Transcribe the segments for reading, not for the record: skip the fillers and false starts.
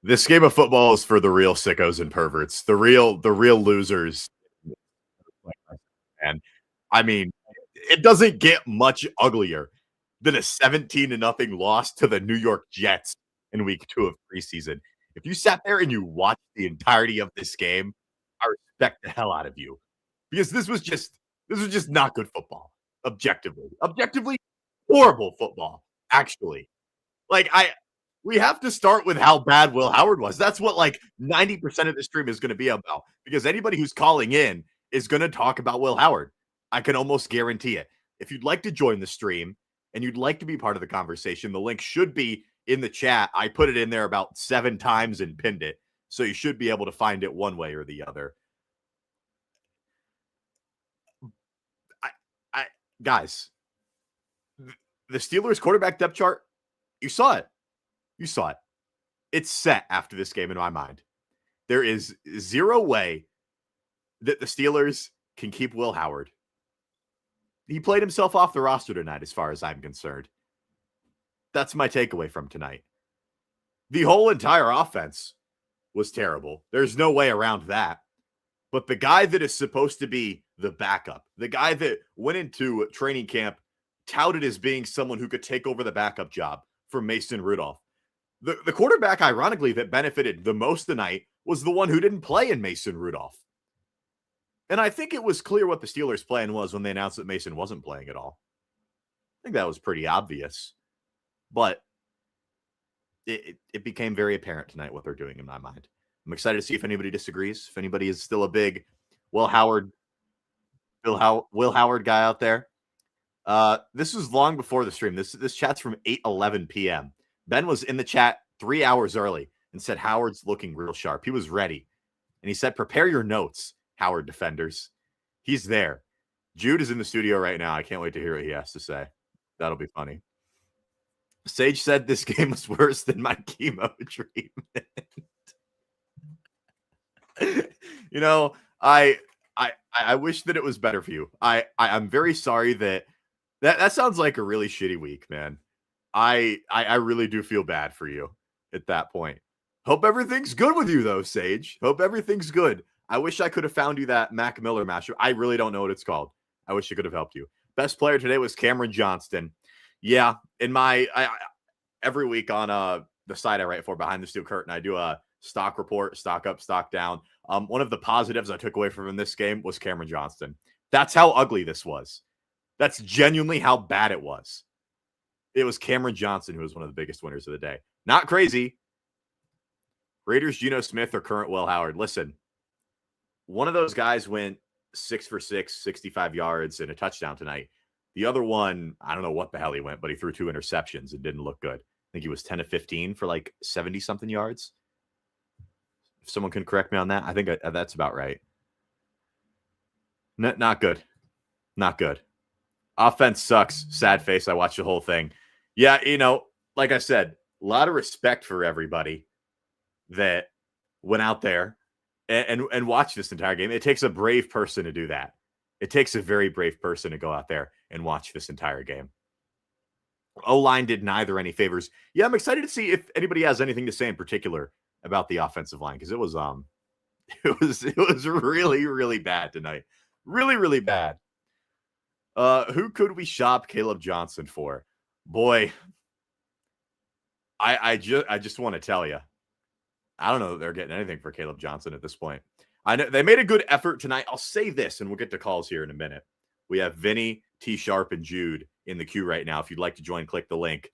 This game of football is for the real sickos and perverts, the real losers. And I mean, it doesn't get much uglier than a 17 to nothing loss to the New York Jets in week 2 of preseason. If you sat there and you watched the entirety of this game, I respect the hell out of you because this was just not good football, objectively. Objectively, horrible football, actually. Like, we have to start with how bad Will Howard was. That's what, like, 90% of the stream is gonna be about, because anybody who's calling in is gonna talk about Will Howard. I can almost guarantee it. If you'd like to join the stream and you'd like to be part of the conversation, the link should be in the chat. I put it in there about 7 times and pinned it, so you should be able to find it one way or the other. I I guys, the Steelers quarterback depth chart, you saw it. You saw it. It's set after this game in my mind. There is zero way that the Steelers can keep Will Howard. He played himself off the roster tonight, as far as I'm concerned. That's my takeaway from tonight. The whole entire offense was terrible. There's no way around that. But the guy that is supposed to be the backup, the guy that went into training camp touted as being someone who could take over the backup job from Mason Rudolph. The quarterback, ironically, that benefited the most tonight was the one who didn't play in Mason Rudolph. And I think it was clear what the Steelers' plan was when they announced that Mason wasn't playing at all. I think that was pretty obvious. But it became very apparent tonight what they're doing in my mind. I'm excited to see if anybody disagrees, if anybody is still a big Will Howard guy out there. This was long before the stream. This chat's from 8:11 p.m. Ben was in the chat 3 hours early and said Howard's looking real sharp. He was ready. And he said, prepare your notes, Howard defenders. He's there. Jude is in the studio right now. I can't wait to hear what he has to say. That'll be funny. Sage said this game was worse than my chemo treatment. You know, I wish that it was better for you. I'm very sorry that sounds like a really shitty week, man. I really do feel bad for you at that point. Hope everything's good with you, though, Sage. Hope everything's good. I wish I could have found you that Mac Miller mashup. I really don't know what it's called. I wish I could have helped you. Best player today was Cameron Johnston. Yeah, in every week on the site I write for, Behind the Steel Curtain, I do a stock report, stock up, stock down. One of the positives I took away from this game was Cameron Johnston. That's how ugly this was. That's genuinely how bad it was. It was Cameron Johnson who was one of the biggest winners of the day. Not crazy. Raiders Geno Smith or current Will Howard. Listen, one of those guys went 6 for 6, 65 yards and a touchdown tonight. The other one, I don't know what the hell he went, but he threw 2 interceptions and didn't look good. I think he was 10 of 15 for like 70-something yards. If someone can correct me on that, I think that's about right. Not good. Not good. Offense sucks. Sad face. I watched the whole thing. Yeah, like I said, a lot of respect for everybody that went out there and watched this entire game. It takes a brave person to do that. It takes a very brave person to go out there and watch this entire game. O-line did neither any favors. Yeah, I'm excited to see if anybody has anything to say in particular about the offensive line, because it was really, really bad tonight. Really, really bad. Who could we shop Caleb Johnson for? Boy, I just want to tell you, I don't know that they're getting anything for Caleb Johnson at this point. I know they made a good effort tonight. I'll say this, and we'll get to calls here in a minute. We have Vinny, T Sharp, and Jude in the queue right now. If you'd like to join, click the link.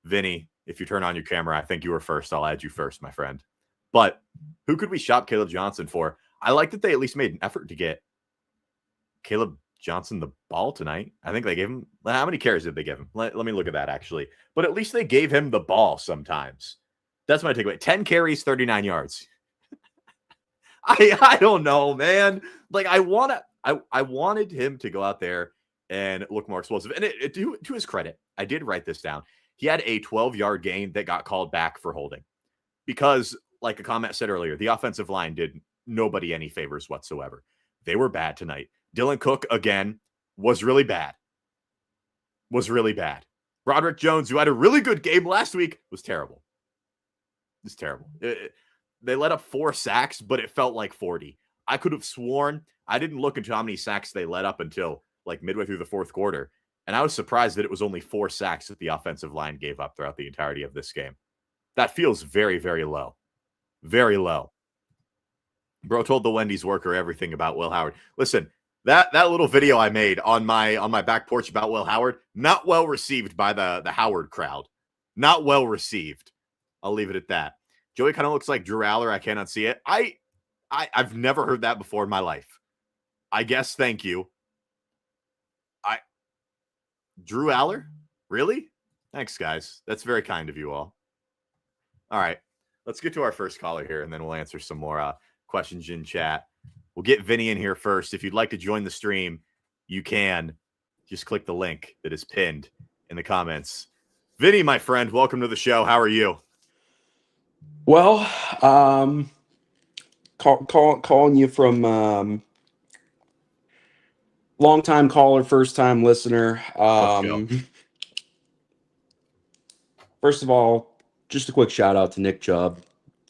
Vinny, if you turn on your camera, I think you were first. I'll add you first, my friend. But who could we shop Caleb Johnson for? I like that they at least made an effort to get Caleb Johnson the ball tonight. I think they gave him, how many carries did they give him? Let me look at that, actually. But at least they gave him the ball sometimes. That's my takeaway. 10 carries, 39 yards. I don't know, man. Like, I wanted him to go out there and look more explosive. And to his credit, I did write this down. He had a 12-yard gain that got called back for holding. Because, like a comment said earlier, the offensive line did nobody any favors whatsoever. They were bad tonight. Dylan Cook, again, was really bad. Was really bad. Broderick Jones, who had a really good game last week, was terrible. It's terrible. They let up 4 sacks, but it felt like 40. I could have sworn I didn't look into how many sacks they let up until like midway through the fourth quarter. And I was surprised that it was only 4 sacks that the offensive line gave up throughout the entirety of this game. That feels very, very low. Very low. Bro told the Wendy's worker everything about Will Howard. Listen, that little video I made on my back porch about Will Howard, not well received by the Howard crowd. Not well received. I'll leave it at that. Joey kind of looks like Drew Aller. I cannot see it. I've never heard that before in my life. I guess thank you. Drew Aller? Really? Thanks, guys. That's very kind of you all. All right. Let's get to our first caller here, and then we'll answer some more questions in chat. We'll get Vinny in here first. If you'd like to join the stream, you can. Just click the link that is pinned in the comments. Vinny, my friend, welcome to the show. How are you? Well, calling you from long-time caller, first-time listener. First of all, just a quick shout-out to Nick Chubb.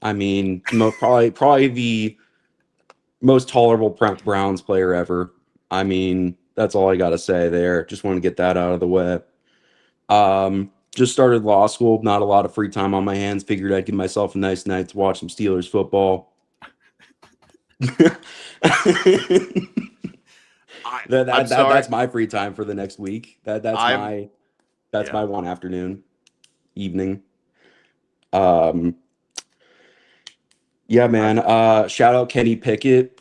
I mean, probably the most tolerable Browns player ever. I mean, that's all I got to say there. Just want to get that out of the way. Just started law school, not a lot of free time on my hands. Figured I'd give myself a nice night to watch some Steelers football. That's my free time for the next week. That's my one afternoon, evening. Yeah, man. Shout out Kenny Pickett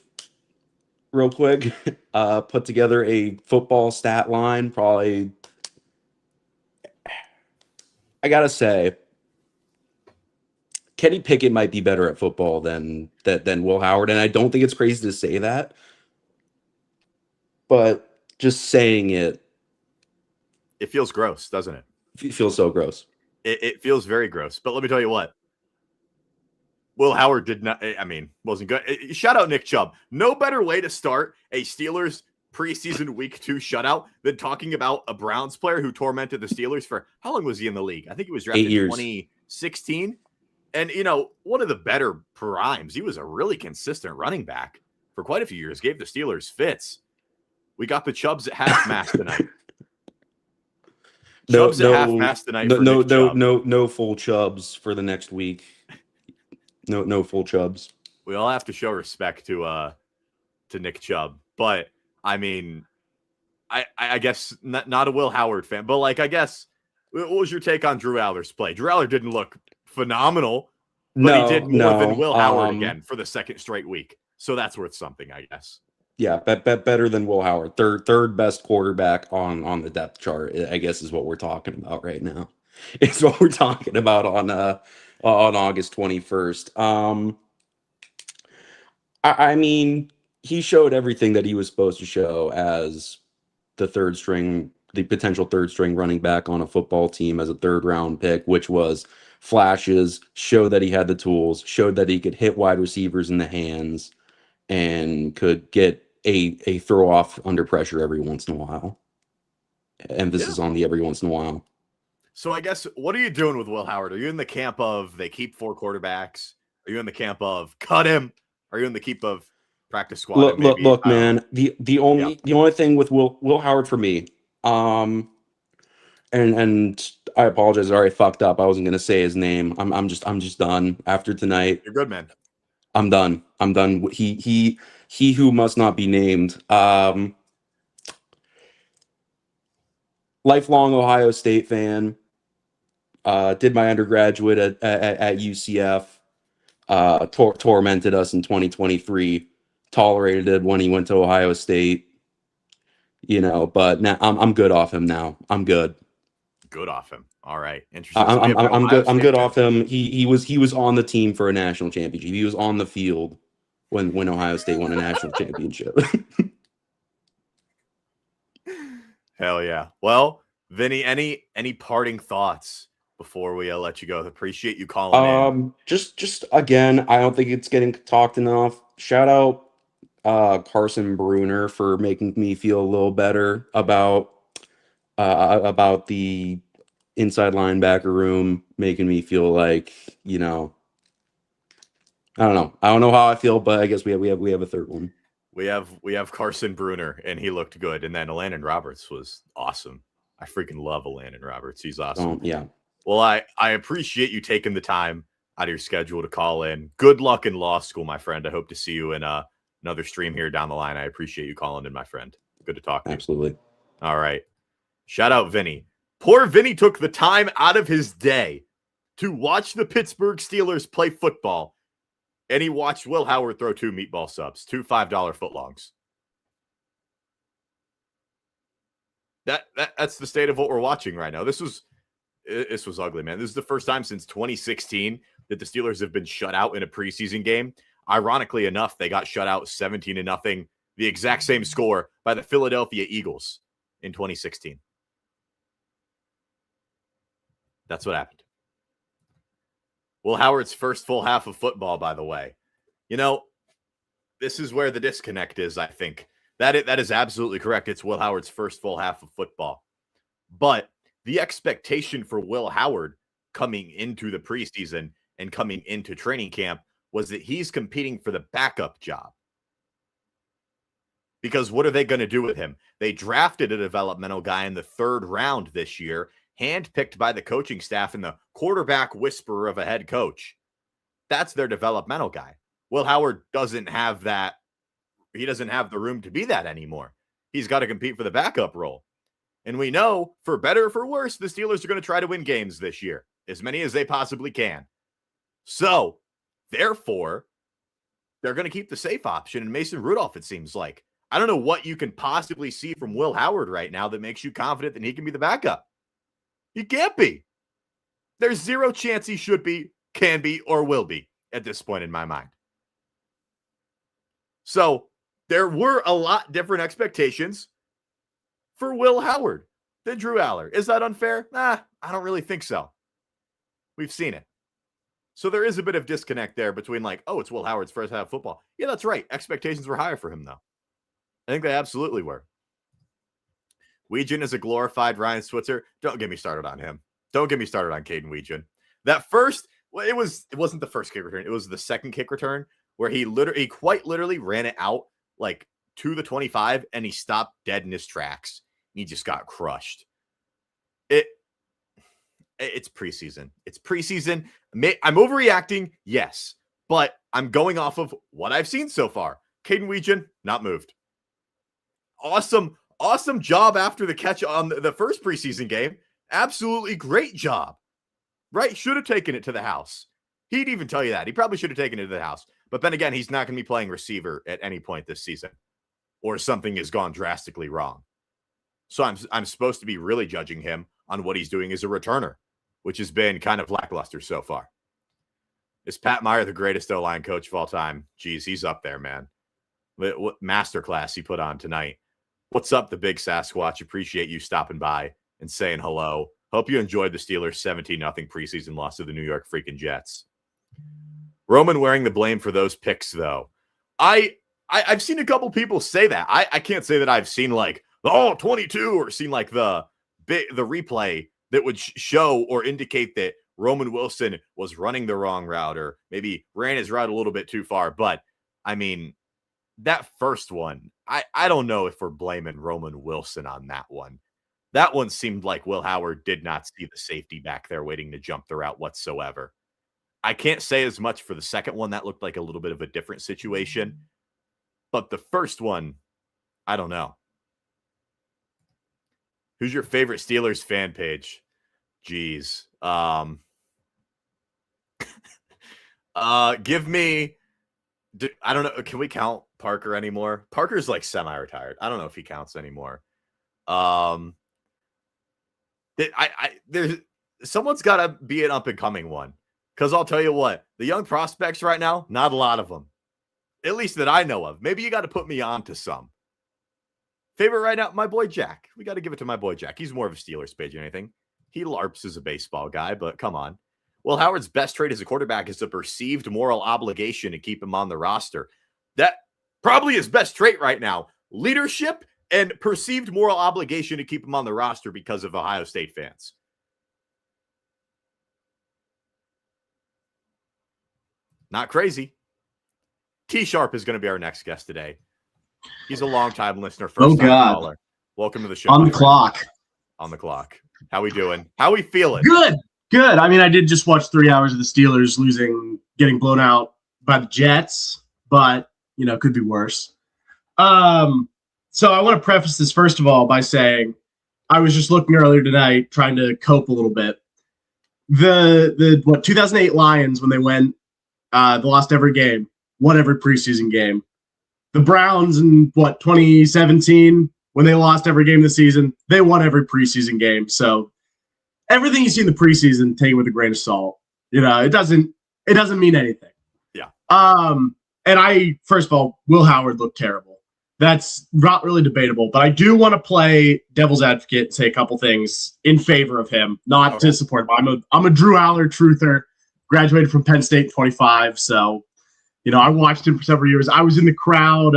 real quick. Put together a football stat line. Probably, I gotta say, Kenny Pickett might be better at football than Will Howard, and I don't think it's crazy to say that. But just saying it feels gross, doesn't it? It feels so gross. It feels very gross. But let me tell you what. Will Howard wasn't good. Shout out Nick Chubb. No better way to start a Steelers preseason week 2 shutout than talking about a Browns player who tormented the Steelers for how long was he in the league? I think he was drafted in 2016. And, one of the better primes. He was a really consistent running back for quite a few years. Gave the Steelers fits. We got the Chubbs at half mast tonight. Chubbs at half mast tonight. No full Chubbs for the next week. No full Chubbs. We all have to show respect to Nick Chubb, but I mean, I guess not a Will Howard fan, but I guess what was your take on Drew Aller's play? Drew Aller didn't look phenomenal, but he did more than Will Howard again for the second straight week, so that's worth something, I guess. Yeah, better than Will Howard. Third best quarterback on the depth chart, I guess, is what we're talking about right now. It's what we're talking about on August 21st. I mean, he showed everything that he was supposed to show as the potential third string running back on a football team as a 3rd round pick, which was flashes, showed that he had the tools, showed that he could hit wide receivers in the hands and could get a throw off under pressure every once in a while. Emphasis on the every once in a while. So I guess, what are you doing with Will Howard? Are you in the camp of they keep 4 quarterbacks? Are you in the camp of cut him? Are you in the camp of practice squad? Look, man. The only thing with Will Howard for me, and I apologize, I already fucked up. I wasn't gonna say his name. I'm just done after tonight. You're good, man. I'm done. He who must not be named. Lifelong Ohio State fan. Did my undergraduate at UCF. Tormented us in 2023. Tolerated it when he went to Ohio State. But now I'm good off him now. I'm good. Good off him. All right. Interesting. I'm good. I'm good off him. He was on the team for a national championship. He was on the field when Ohio State won a national championship. Hell yeah. Well, Vinny, any parting thoughts before we let you go? Appreciate you calling in. Just again, I don't think it's getting talked enough. Shout out Carson Bruner for making me feel a little better about the inside linebacker room, making me feel like, I don't know. I don't know how I feel, but I guess we have a third one. We have Carson Bruner, and he looked good. And then Landon Roberts was awesome. I freaking love Landon Roberts. He's awesome. Yeah. Well, I appreciate you taking the time out of your schedule to call in. Good luck in law school, my friend. I hope to see you in another stream here down the line. I appreciate you calling in, my friend. Good to talk to you. Absolutely. All right. Shout out Vinny. Poor Vinny took the time out of his day to watch the Pittsburgh Steelers play football, and he watched Will Howard throw 2 meatball subs, 2 $5 footlongs. That's the state of what we're watching right now. This was ugly, man. This is the first time since 2016 that the Steelers have been shut out in a preseason game. Ironically enough, they got shut out 17-0, the exact same score by the Philadelphia Eagles in 2016. That's what happened. Will Howard's first full half of football, by the way. You know, this is where the disconnect is, I think. That is absolutely correct. It's Will Howard's first full half of football. But the expectation for Will Howard coming into the preseason and coming into training camp was that he's competing for the backup job. Because what are they going to do with him? They drafted a developmental guy in the 3rd round this year, handpicked by the coaching staff and the quarterback whisperer of a head coach. That's their developmental guy. Will Howard doesn't have that. He doesn't have the room to be that anymore. He's got to compete for the backup role. And we know, for better or for worse, the Steelers are going to try to win games this year, as many as they possibly can. So, therefore, they're going to keep the safe option. And Mason Rudolph, it seems like. I don't know what you can possibly see from Will Howard right now that makes you confident that he can be the backup. He can't be. There's zero chance he should be, can be, or will be at this point in my mind. So, there were a lot different expectations for Will Howard than Drew Aller. Is that unfair? I don't really think so. We've seen it. So there is a bit of disconnect there between it's Will Howard's first half of football. Yeah, that's right. Expectations were higher for him, though. I think they absolutely were. Weejan is a glorified Ryan Switzer. Don't get me started on him. Don't get me started on Caden Weejan. That first, it wasn't the first kick return. It was the second kick return where he quite literally ran it out to the 25 and he stopped dead in his tracks. He just got crushed. It's preseason. It's preseason. I'm overreacting, yes, but I'm going off of what I've seen so far. Caden Weejan, not moved. Awesome job after the catch on the first preseason game. Absolutely great job. Right? Should have taken it to the house. He'd even tell you that. He probably should have taken it to the house. But then again, he's not going to be playing receiver at any point this season, or something has gone drastically wrong. So I'm supposed to be really judging him on what he's doing as a returner, which has been kind of lackluster so far. Is Pat Meyer the greatest O-line coach of all time? Geez, he's up there, man. What masterclass he put on tonight. What's up, the big Sasquatch? Appreciate you stopping by and saying hello. Hope you enjoyed the Steelers' 17-0 preseason loss to the New York freaking Jets. Roman wearing the blame for those picks, though. I've seen a couple people say that. I can't say that I've seen 22 or seen the replay that would show or indicate that Roman Wilson was running the wrong route or maybe ran his route a little bit too far. But I mean, that first one, I don't know if we're blaming Roman Wilson on that one. That one seemed like Will Howard did not see the safety back there waiting to jump the route whatsoever. I can't say as much for the second one. That looked like a little bit of a different situation. But the first one, I don't know. Who's your favorite Steelers fan page? Jeez. Give me... I don't know. Can we count Parker anymore? Parker's semi-retired. I don't know if he counts anymore. There's someone's got to be an up-and-coming one. Because I'll tell you what, the young prospects right now, not a lot of them. At least that I know of. Maybe you got to put me on to some. Favorite right now, my boy Jack. We got to give it to my boy Jack. He's more of a Steelers page than anything. He LARPs as a baseball guy, but come on. Well, Howard's best trait as a quarterback is a perceived moral obligation to keep him on the roster. That probably his best trait right now. Leadership and perceived moral obligation to keep him on the roster because of Ohio State fans. Not crazy. T Sharp is going to be our next guest today. He's a longtime listener, first time caller. Welcome to the show. On the clock. On the clock. How we doing? How we feeling? Good. I mean, I did just watch 3 hours of the Steelers getting blown out by the Jets, but, could be worse. So I want to preface this, first of all, by saying I was just looking earlier tonight, trying to cope a little bit. The 2008 Lions, when they went, they lost every game, won every preseason game. The Browns in 2017, when they lost every game this season, they won every preseason game. So everything you see in the preseason, take it with a grain of salt. It doesn't mean anything. Yeah. And first of all, Will Howard looked terrible. That's not really debatable, but I do want to play devil's advocate and say a couple things in favor of him, not to support him. I'm a Drew Aller truther, graduated from Penn State in 25. So, I watched him for several years. I was in the crowd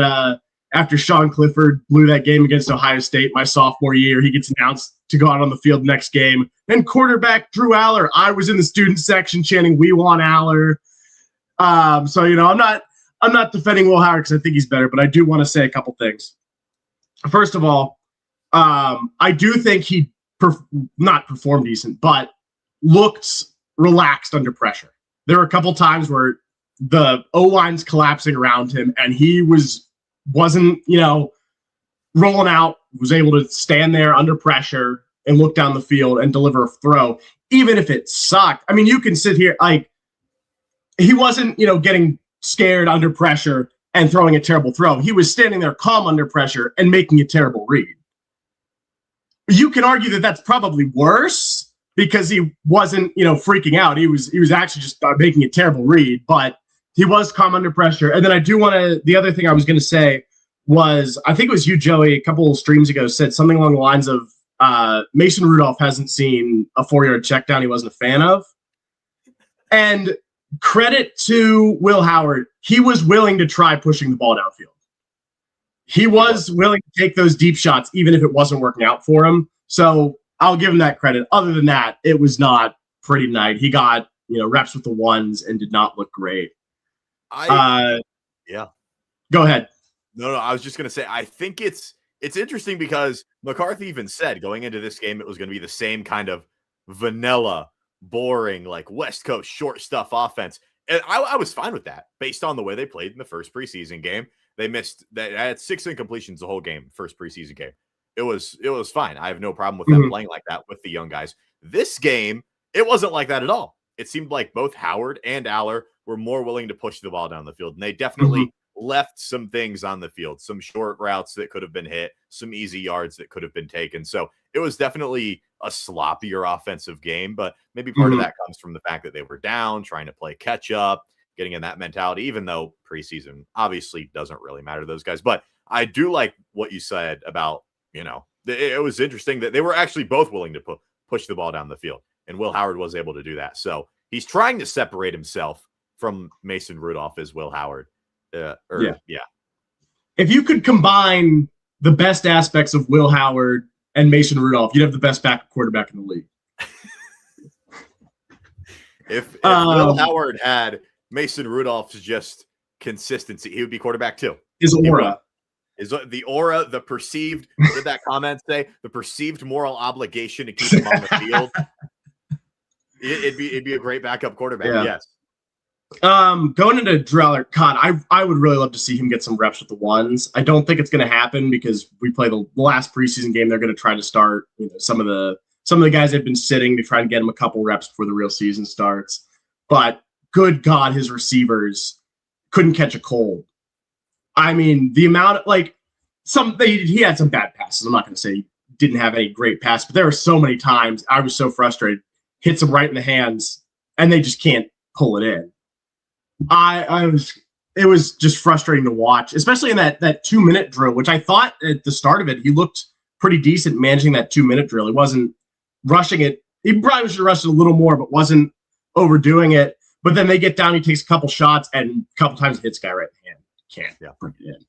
after Sean Clifford blew that game against Ohio State my sophomore year. He gets announced to go out on the field next game. Then quarterback Drew Aller. I was in the student section chanting, "We want Aller." So, I'm not defending Will Howard because I think he's better, but I do want to say a couple things. First of all, I do think he not performed decent, but looked relaxed under pressure. There were a couple times where the O-line's collapsing around him, and he wasn't rolling out, was able to stand there under pressure and look down the field and deliver a throw, even if it sucked. I mean, you can sit here, he wasn't, getting scared under pressure and throwing a terrible throw. He was standing there calm under pressure and making a terrible read. You can argue that that's probably worse because he wasn't, freaking out. He was actually just making a terrible read, but he was calm under pressure. And then the other thing I was going to say was, I think it was you, Joey, a couple of streams ago said something along the lines of Mason Rudolph hasn't seen a 4-yard check down he wasn't a fan of. And credit to Will Howard. He was willing to try pushing the ball downfield. He was willing to take those deep shots, even if it wasn't working out for him. So I'll give him that credit. Other than that, it was not pretty night. He got, reps with the ones and did not look great. Yeah. Go ahead. No, I was just going to say, I think it's interesting because McCarthy even said going into this game, it was going to be the same kind of vanilla, boring, like West Coast short stuff offense. And I was fine with that based on the way they played in the first preseason game. They had 6 incompletions the whole game, first preseason game. It was fine. I have no problem with them playing like that with the young guys. This game, it wasn't like that at all. It seemed like both Howard and Aller were more willing to push the ball down the field. And they definitely left some things on the field, some short routes that could have been hit, some easy yards that could have been taken. So it was definitely a sloppier offensive game, but maybe part of that comes from the fact that they were down, trying to play catch up, getting in that mentality, even though preseason obviously doesn't really matter to those guys. But I do like what you said about, it was interesting that they were actually both willing to push the ball down the field, and Will Howard was able to do that. So he's trying to separate himself from Mason Rudolph as Will Howard. Yeah. If you could combine the best aspects of Will Howard and Mason Rudolph, you'd have the best backup quarterback in the league. If Will Howard had Mason Rudolph's just consistency, he would be quarterback too. His aura. Is the aura, the perceived, what did that comment say? The perceived moral obligation to keep him on the field. It'd be a great backup quarterback. Yeah. Yes. Going into Dreller, God, I would really love to see him get some reps with the ones. I don't think it's going to happen because we play the last preseason game. They're going to try to start, some of the guys have been sitting to try and get him a couple reps before the real season starts. But good God, his receivers couldn't catch a cold. I mean, the amount of he had some bad passes. I'm not going to say he didn't have any great passes, but there were so many times I was so frustrated. Hits them right in the hands, and they just can't pull it in. It was just frustrating to watch, especially in that 2-minute drill, which I thought at the start of it, he looked pretty decent managing that 2-minute drill. He wasn't rushing it. He probably should have rushed it a little more, but wasn't overdoing it. But then they get down, he takes a couple shots, and a couple times hits guy right in the hand. Can't bring it in.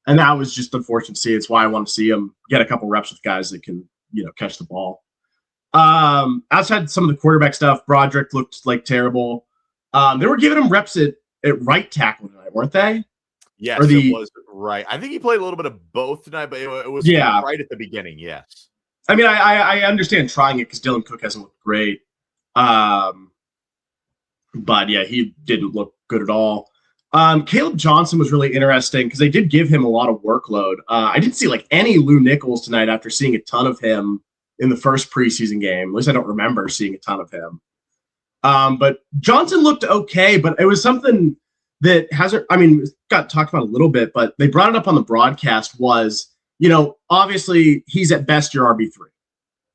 And that was just unfortunate to see. It's why I want to see him get a couple reps with guys that can, catch the ball. Outside some of the quarterback stuff, Broderick looked like terrible. They were giving him reps at right tackle tonight, weren't they? Yes, Or it was right. I think he played a little bit of both tonight, but it was right at the beginning. Yes. I mean, I understand trying it because Dylan Cook hasn't looked great. But yeah, he didn't look good at all. Caleb Johnson was really interesting because they did give him a lot of workload. I didn't see like any Lou Nichols tonight after seeing a ton of him in the first preseason game. At least I don't remember seeing a ton of him. But Johnson looked okay, but it was something that hasn't, I mean, got talked about a little bit, but they brought it up on the broadcast was, obviously he's at best your RB3.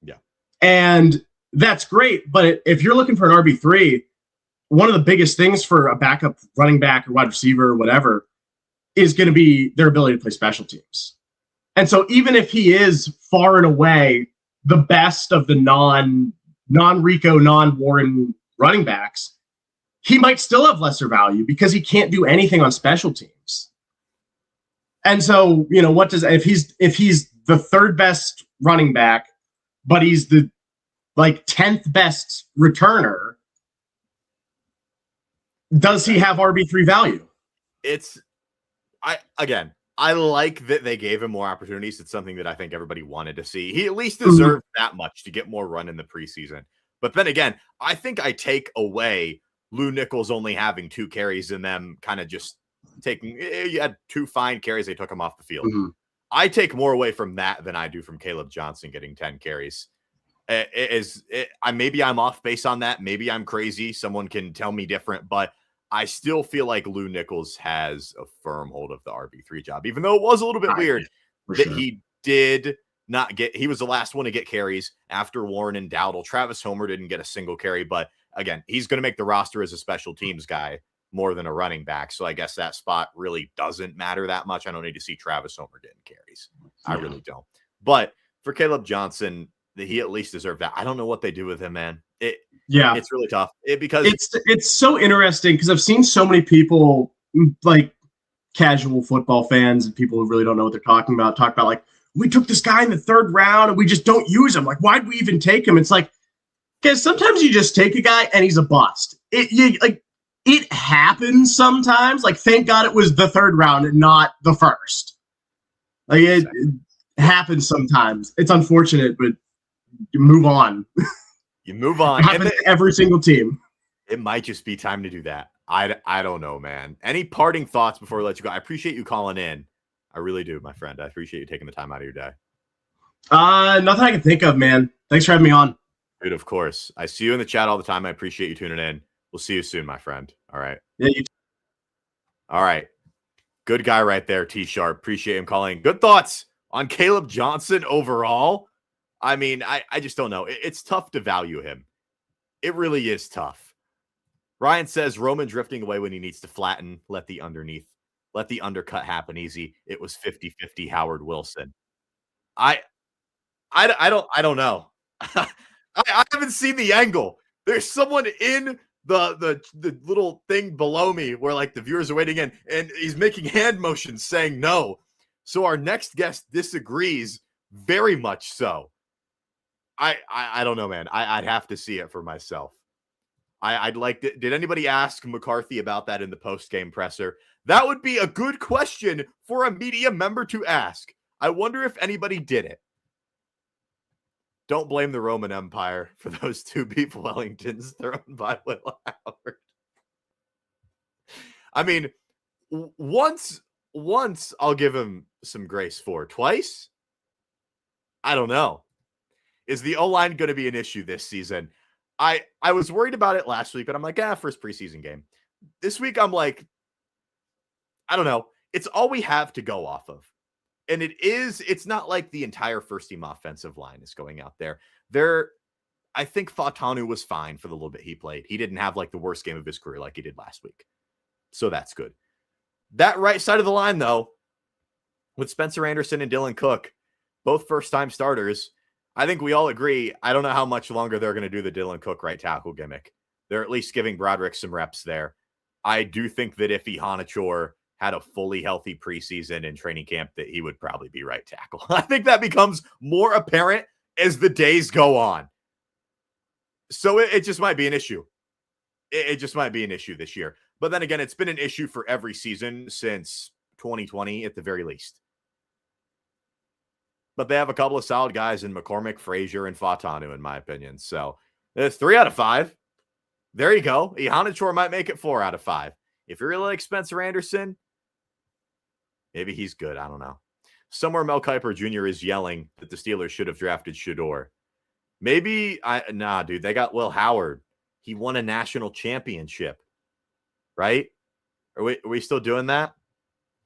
Yeah. And that's great. But if you're looking for an RB3, one of the biggest things for a backup running back or wide receiver or whatever is going to be their ability to play special teams. And so even if he is far and away the best of the non-Rico, non-Warren running backs, he might still have lesser value because he can't do anything on special teams. And so, if he's the third best running back, but he's the 10th best returner, does he have RB3 value? I like that they gave him more opportunities. It's something that I think everybody wanted to see. He at least deserved that much to get more run in the preseason. But then again, I think I take away Lou Nichols only having 2 carries and them kind of just taking, you had 2 fine carries. They took him off the field. Mm-hmm. I take more away from that than I do from Caleb Johnson getting 10 carries. Maybe I'm off base on that. Maybe I'm crazy. Someone can tell me different, but I still feel like Lou Nichols has a firm hold of the RB3 job, even though it was a little bit weird that he did not get, he was the last one to get carries after Warren and Dowdle. Travis Homer didn't get a single carry, but again, he's going to make the roster as a special teams guy more than a running back. So I guess that spot really doesn't matter that much. I don't need to see Travis Homer getting carries. I really don't. But for Caleb Johnson, he at least deserved that. I don't know what they do with him, man. It's really tough because it's so interesting because I've seen so many people, like casual football fans and people who really don't know what they're talking about, talk about like, we took this guy in the 3rd round and we just don't use him. Like, why'd we even take him? It's like, because sometimes you just take a guy and he's a bust. It happens sometimes. Like, thank God it was the 3rd round and not the 1st. Like, it happens sometimes. It's unfortunate, but you move on. You move on. It happens to every single team. It might just be time to do that. I don't know, man. Any parting thoughts before we let you go? I appreciate you calling in. I really do, my friend. I appreciate you taking the time out of your day. Nothing I can think of, man. Thanks for having me on. Dude, of course. I see you in the chat all the time. I appreciate you tuning in. We'll see you soon, my friend. All right. Yeah, you too. All right. Good guy right there, T-Sharp. Appreciate him calling. Good thoughts on Caleb Johnson overall. I mean, I just don't know. It's tough to value him. It really is tough. Ryan says Roman drifting away when he needs to flatten. Let the undercut happen easy. It was 50-50 Howard Wilson. I don't know. I haven't seen the angle. There's someone in the little thing below me where like the viewers are waiting in, and he's making hand motions saying no. So our next guest disagrees very much so. I don't know, man. I'd have to see it for myself. I'd like to. Did anybody ask McCarthy about that in the post-game presser? That would be a good question for a media member to ask. I wonder if anybody did it. Don't blame the Roman Empire for those 2 beef Wellingtons thrown by Will Howard. I mean, once I'll give him some grace for. Twice? I don't know. Is the O-line going to be an issue this season? I was worried about it last week, but I'm like, first preseason game. This week, I'm like, I don't know. It's all we have to go off of. And it's not like the entire first team offensive line is going out there. I think Fautanu was fine for the little bit he played. He didn't have like the worst game of his career like he did last week. So that's good. That right side of the line, though, with Spencer Anderson and Dylan Cook, both first-time starters, I think we all agree. I don't know how much longer they're going to do the Dylan Cook right tackle gimmick. They're at least giving Broderick some reps there. I do think that if Ihanachor had a fully healthy preseason and training camp, that he would probably be right tackle. I think that becomes more apparent as the days go on. So it just might be an issue. It just might be an issue this year. But then again, it's been an issue for every season since 2020 at the very least. But they have a couple of solid guys in McCormick, Frazier, and Fatanu, in my opinion. So it's 3 out of 5. There you go. Ihanachour might make it 4 out of 5. If you really like Spencer Anderson, maybe he's good. I don't know. Somewhere Mel Kiper Jr. is yelling that the Steelers should have drafted Shedeur. Maybe dude, they got Will Howard. He won a national championship, right? Are we still doing that?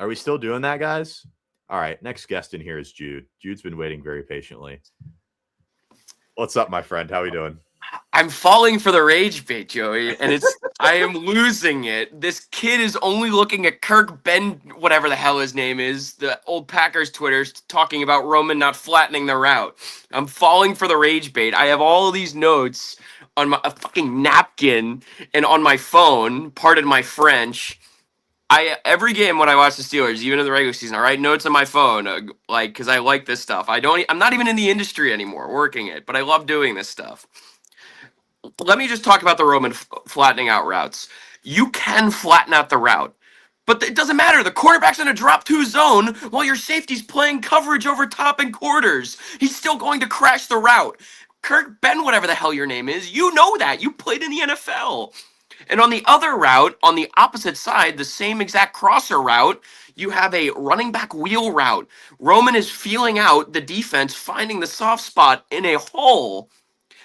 Are we still doing that, guys? All right, next guest in here is Jude. Jude's been waiting very patiently. What's up, my friend? How are we doing? I'm falling for the rage bait, Joey, and I am losing it. This kid is only looking at Kirk Ben, whatever the hell his name is, the old Packers Twitters, talking about Roman not flattening the route. I'm falling for the rage bait. I have all of these notes on a fucking napkin and on my phone, pardon my French. Every game when I watch the Steelers, even in the regular season, I write notes on my phone, because I like this stuff. I'm not even in the industry anymore working it, but I love doing this stuff. Let me just talk about the Roman flattening out routes. You can flatten out the route, but it doesn't matter. The quarterback's in a drop-2 zone while your safety's playing coverage over top and quarters. He's still going to crash the route. Kirk Ben, whatever the hell your name is, you know that. You played in the NFL. And on the other route, on the opposite side, the same exact crosser route, you have a running back wheel route. Roman is feeling out the defense, finding the soft spot in a hole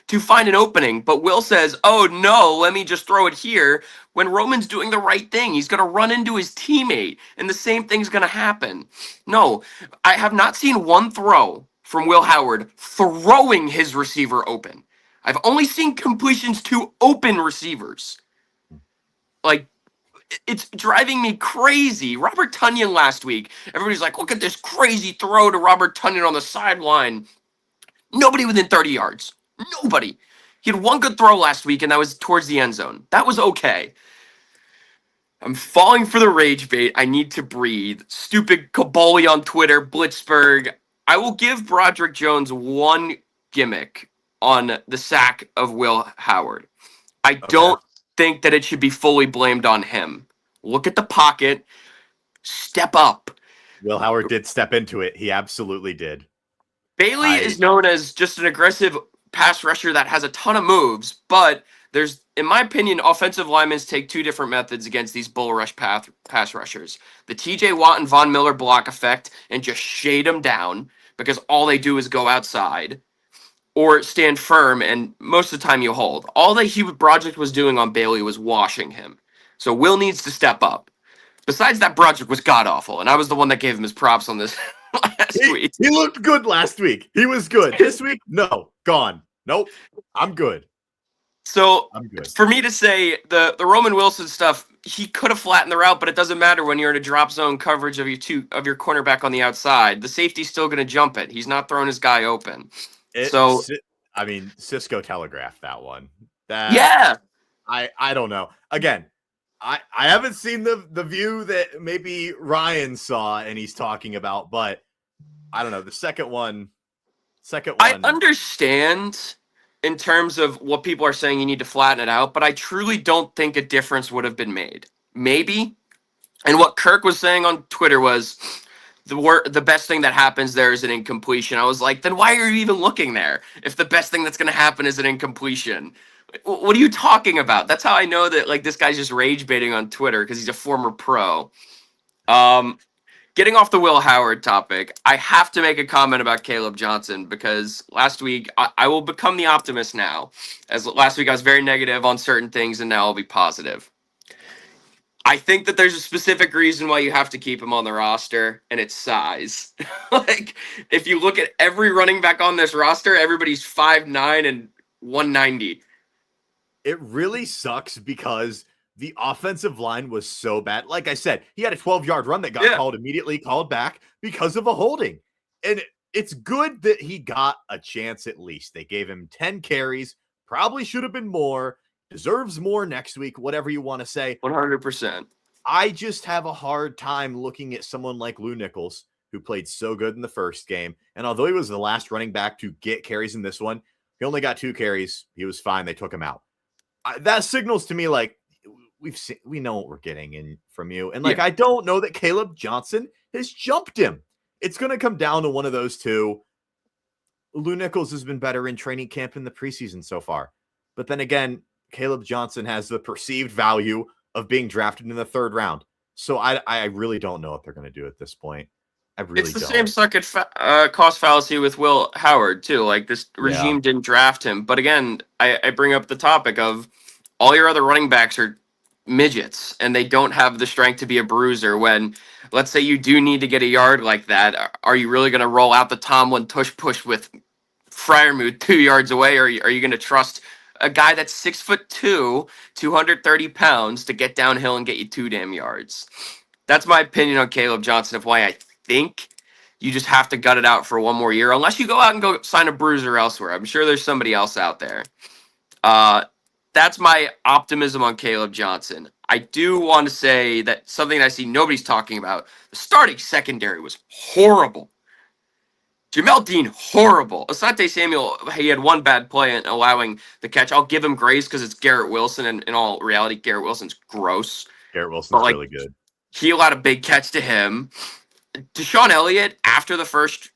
to find an opening, but Will says, oh no, let me just throw it here, when Roman's doing the right thing. He's going to run into his teammate, and the same thing's going to happen. No, I have not seen one throw from Will Howard throwing his receiver open. I've only seen completions to open receivers. Like, it's driving me crazy. Robert Tonyan last week, everybody's like, look at this crazy throw to Robert Tonyan on the sideline. Nobody within 30 yards. Nobody. He had one good throw last week, and that was towards the end zone. That was okay. I'm falling for the rage bait. I need to breathe. Stupid Kaboli on Twitter, Blitzburgh. I will give Broderick Jones one gimmick on the sack of Will Howard. I don't think that it should be fully blamed on him. Look at the pocket. Step up. Will Howard did step into it. He absolutely did. Bailey is known as just an aggressive pass rusher that has a ton of moves, but there's, in my opinion, offensive linemen take two different methods against these bull rush pass rushers. The TJ Watt and Von Miller block effect and just shade them down because all they do is go outside, or stand firm and most of the time you hold. All that Broderick was doing on Bailey was washing him. So Will needs to step up. Besides that, Broderick was god-awful, and I was the one that gave him his props on this last week. He looked good last week. He was good. This week, no. Gone. Nope. I'm good. So I'm good. For me to say the Roman Wilson stuff, he could have flattened the route, but it doesn't matter when you're in a drop zone coverage of your cornerback on the outside. The safety's still going to jump it. He's not throwing his guy open. Cisco telegraphed that one. I don't know. Again, I haven't seen the view that maybe Ryan saw and he's talking about, but I don't know. The second one. I understand in terms of what people are saying, you need to flatten it out, but I truly don't think a difference would have been made. Maybe. And what Kirk was saying on Twitter was the best thing that happens there is an incompletion. I was like, then why are you even looking there if the best thing that's going to happen is an incompletion? What are you talking about? That's how I know that like this guy's just rage baiting on Twitter because he's a former pro. Getting off the Will Howard topic, I have to make a comment about Caleb Johnson because last week, I will become the optimist now. As last week I was very negative on certain things and now I'll be positive. I think that there's a specific reason why you have to keep him on the roster, and it's size. Like, if you look at every running back on this roster, everybody's 5'9" and 190. It really sucks because the offensive line was so bad. Like I said, he had a 12-yard run that got immediately called back because of a holding. And it's good that he got a chance at least. They gave him 10 carries, probably should have been more, deserves more next week, whatever you want to say. 100%. I just have a hard time looking at someone like Lou Nichols, who played so good in the first game. And although he was the last running back to get carries in this one, he only got 2 carries. He was fine. They took him out. That signals to me like, we know what we're getting in from you. And I don't know that Caleb Johnson has jumped him. It's going to come down to one of those two. Lou Nichols has been better in training camp in the preseason so far. But then again, Caleb Johnson has the perceived value of being drafted in the 3rd round. So I really don't know what they're going to do at this point. I really It's the don't. same suck at cost fallacy with Will Howard, too. Like, this regime didn't draft him. But again, I bring up the topic of all your other running backs are midgets, and they don't have the strength to be a bruiser. When, let's say you do need to get a yard like that, are you really going to roll out the Tomlin tush push with Freiermuth 2 yards away, or are you going to trust a guy that's 6'2", 230 pounds to get downhill and get you 2 damn yards? That's my opinion on Caleb Johnson of why I think you just have to gut it out for one more year, unless you go out and go sign a bruiser elsewhere. I'm sure there's somebody else out there. That's my optimism on Caleb Johnson. I do want to say that something that I see nobody's talking about, the starting secondary was horrible. Jamel Dean, horrible. Asante Samuel, he had one bad play in allowing the catch. I'll give him grace because it's Garrett Wilson, and in all reality, Garrett Wilson's gross. Garrett Wilson's really good. He allowed a big catch to him. Deshaun Elliott, after the first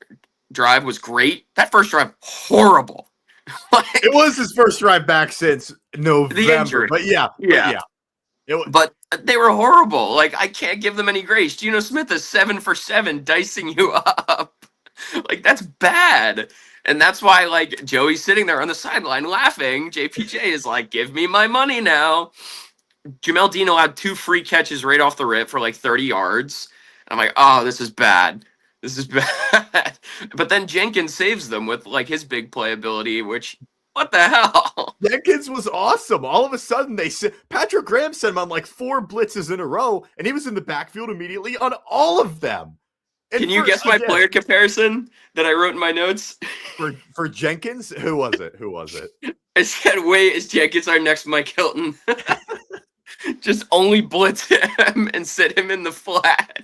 drive, was great. That first drive, horrible. It was his first drive back since November. But yeah. But they were horrible. Like, I can't give them any grace. Geno Smith is 7 for 7, dicing you up. Like, that's bad. And that's why, like, Joey's sitting there on the sideline laughing. JPJ is like, give me my money now. Jamel Dean allowed 2 free catches right off the rip for like 30 yards. And I'm like, oh, this is bad. This is bad. But then Jenkins saves them with like his big playability, which, what the hell? Jenkins was awesome. All of a sudden, Patrick Graham sent him on like 4 blitzes in a row, and he was in the backfield immediately on all of them. And can you guess my player comparison that I wrote in my notes? For Jenkins? Who was it? I said, wait, is Jenkins our next Mike Hilton? Just only blitz him and sit him in the flat.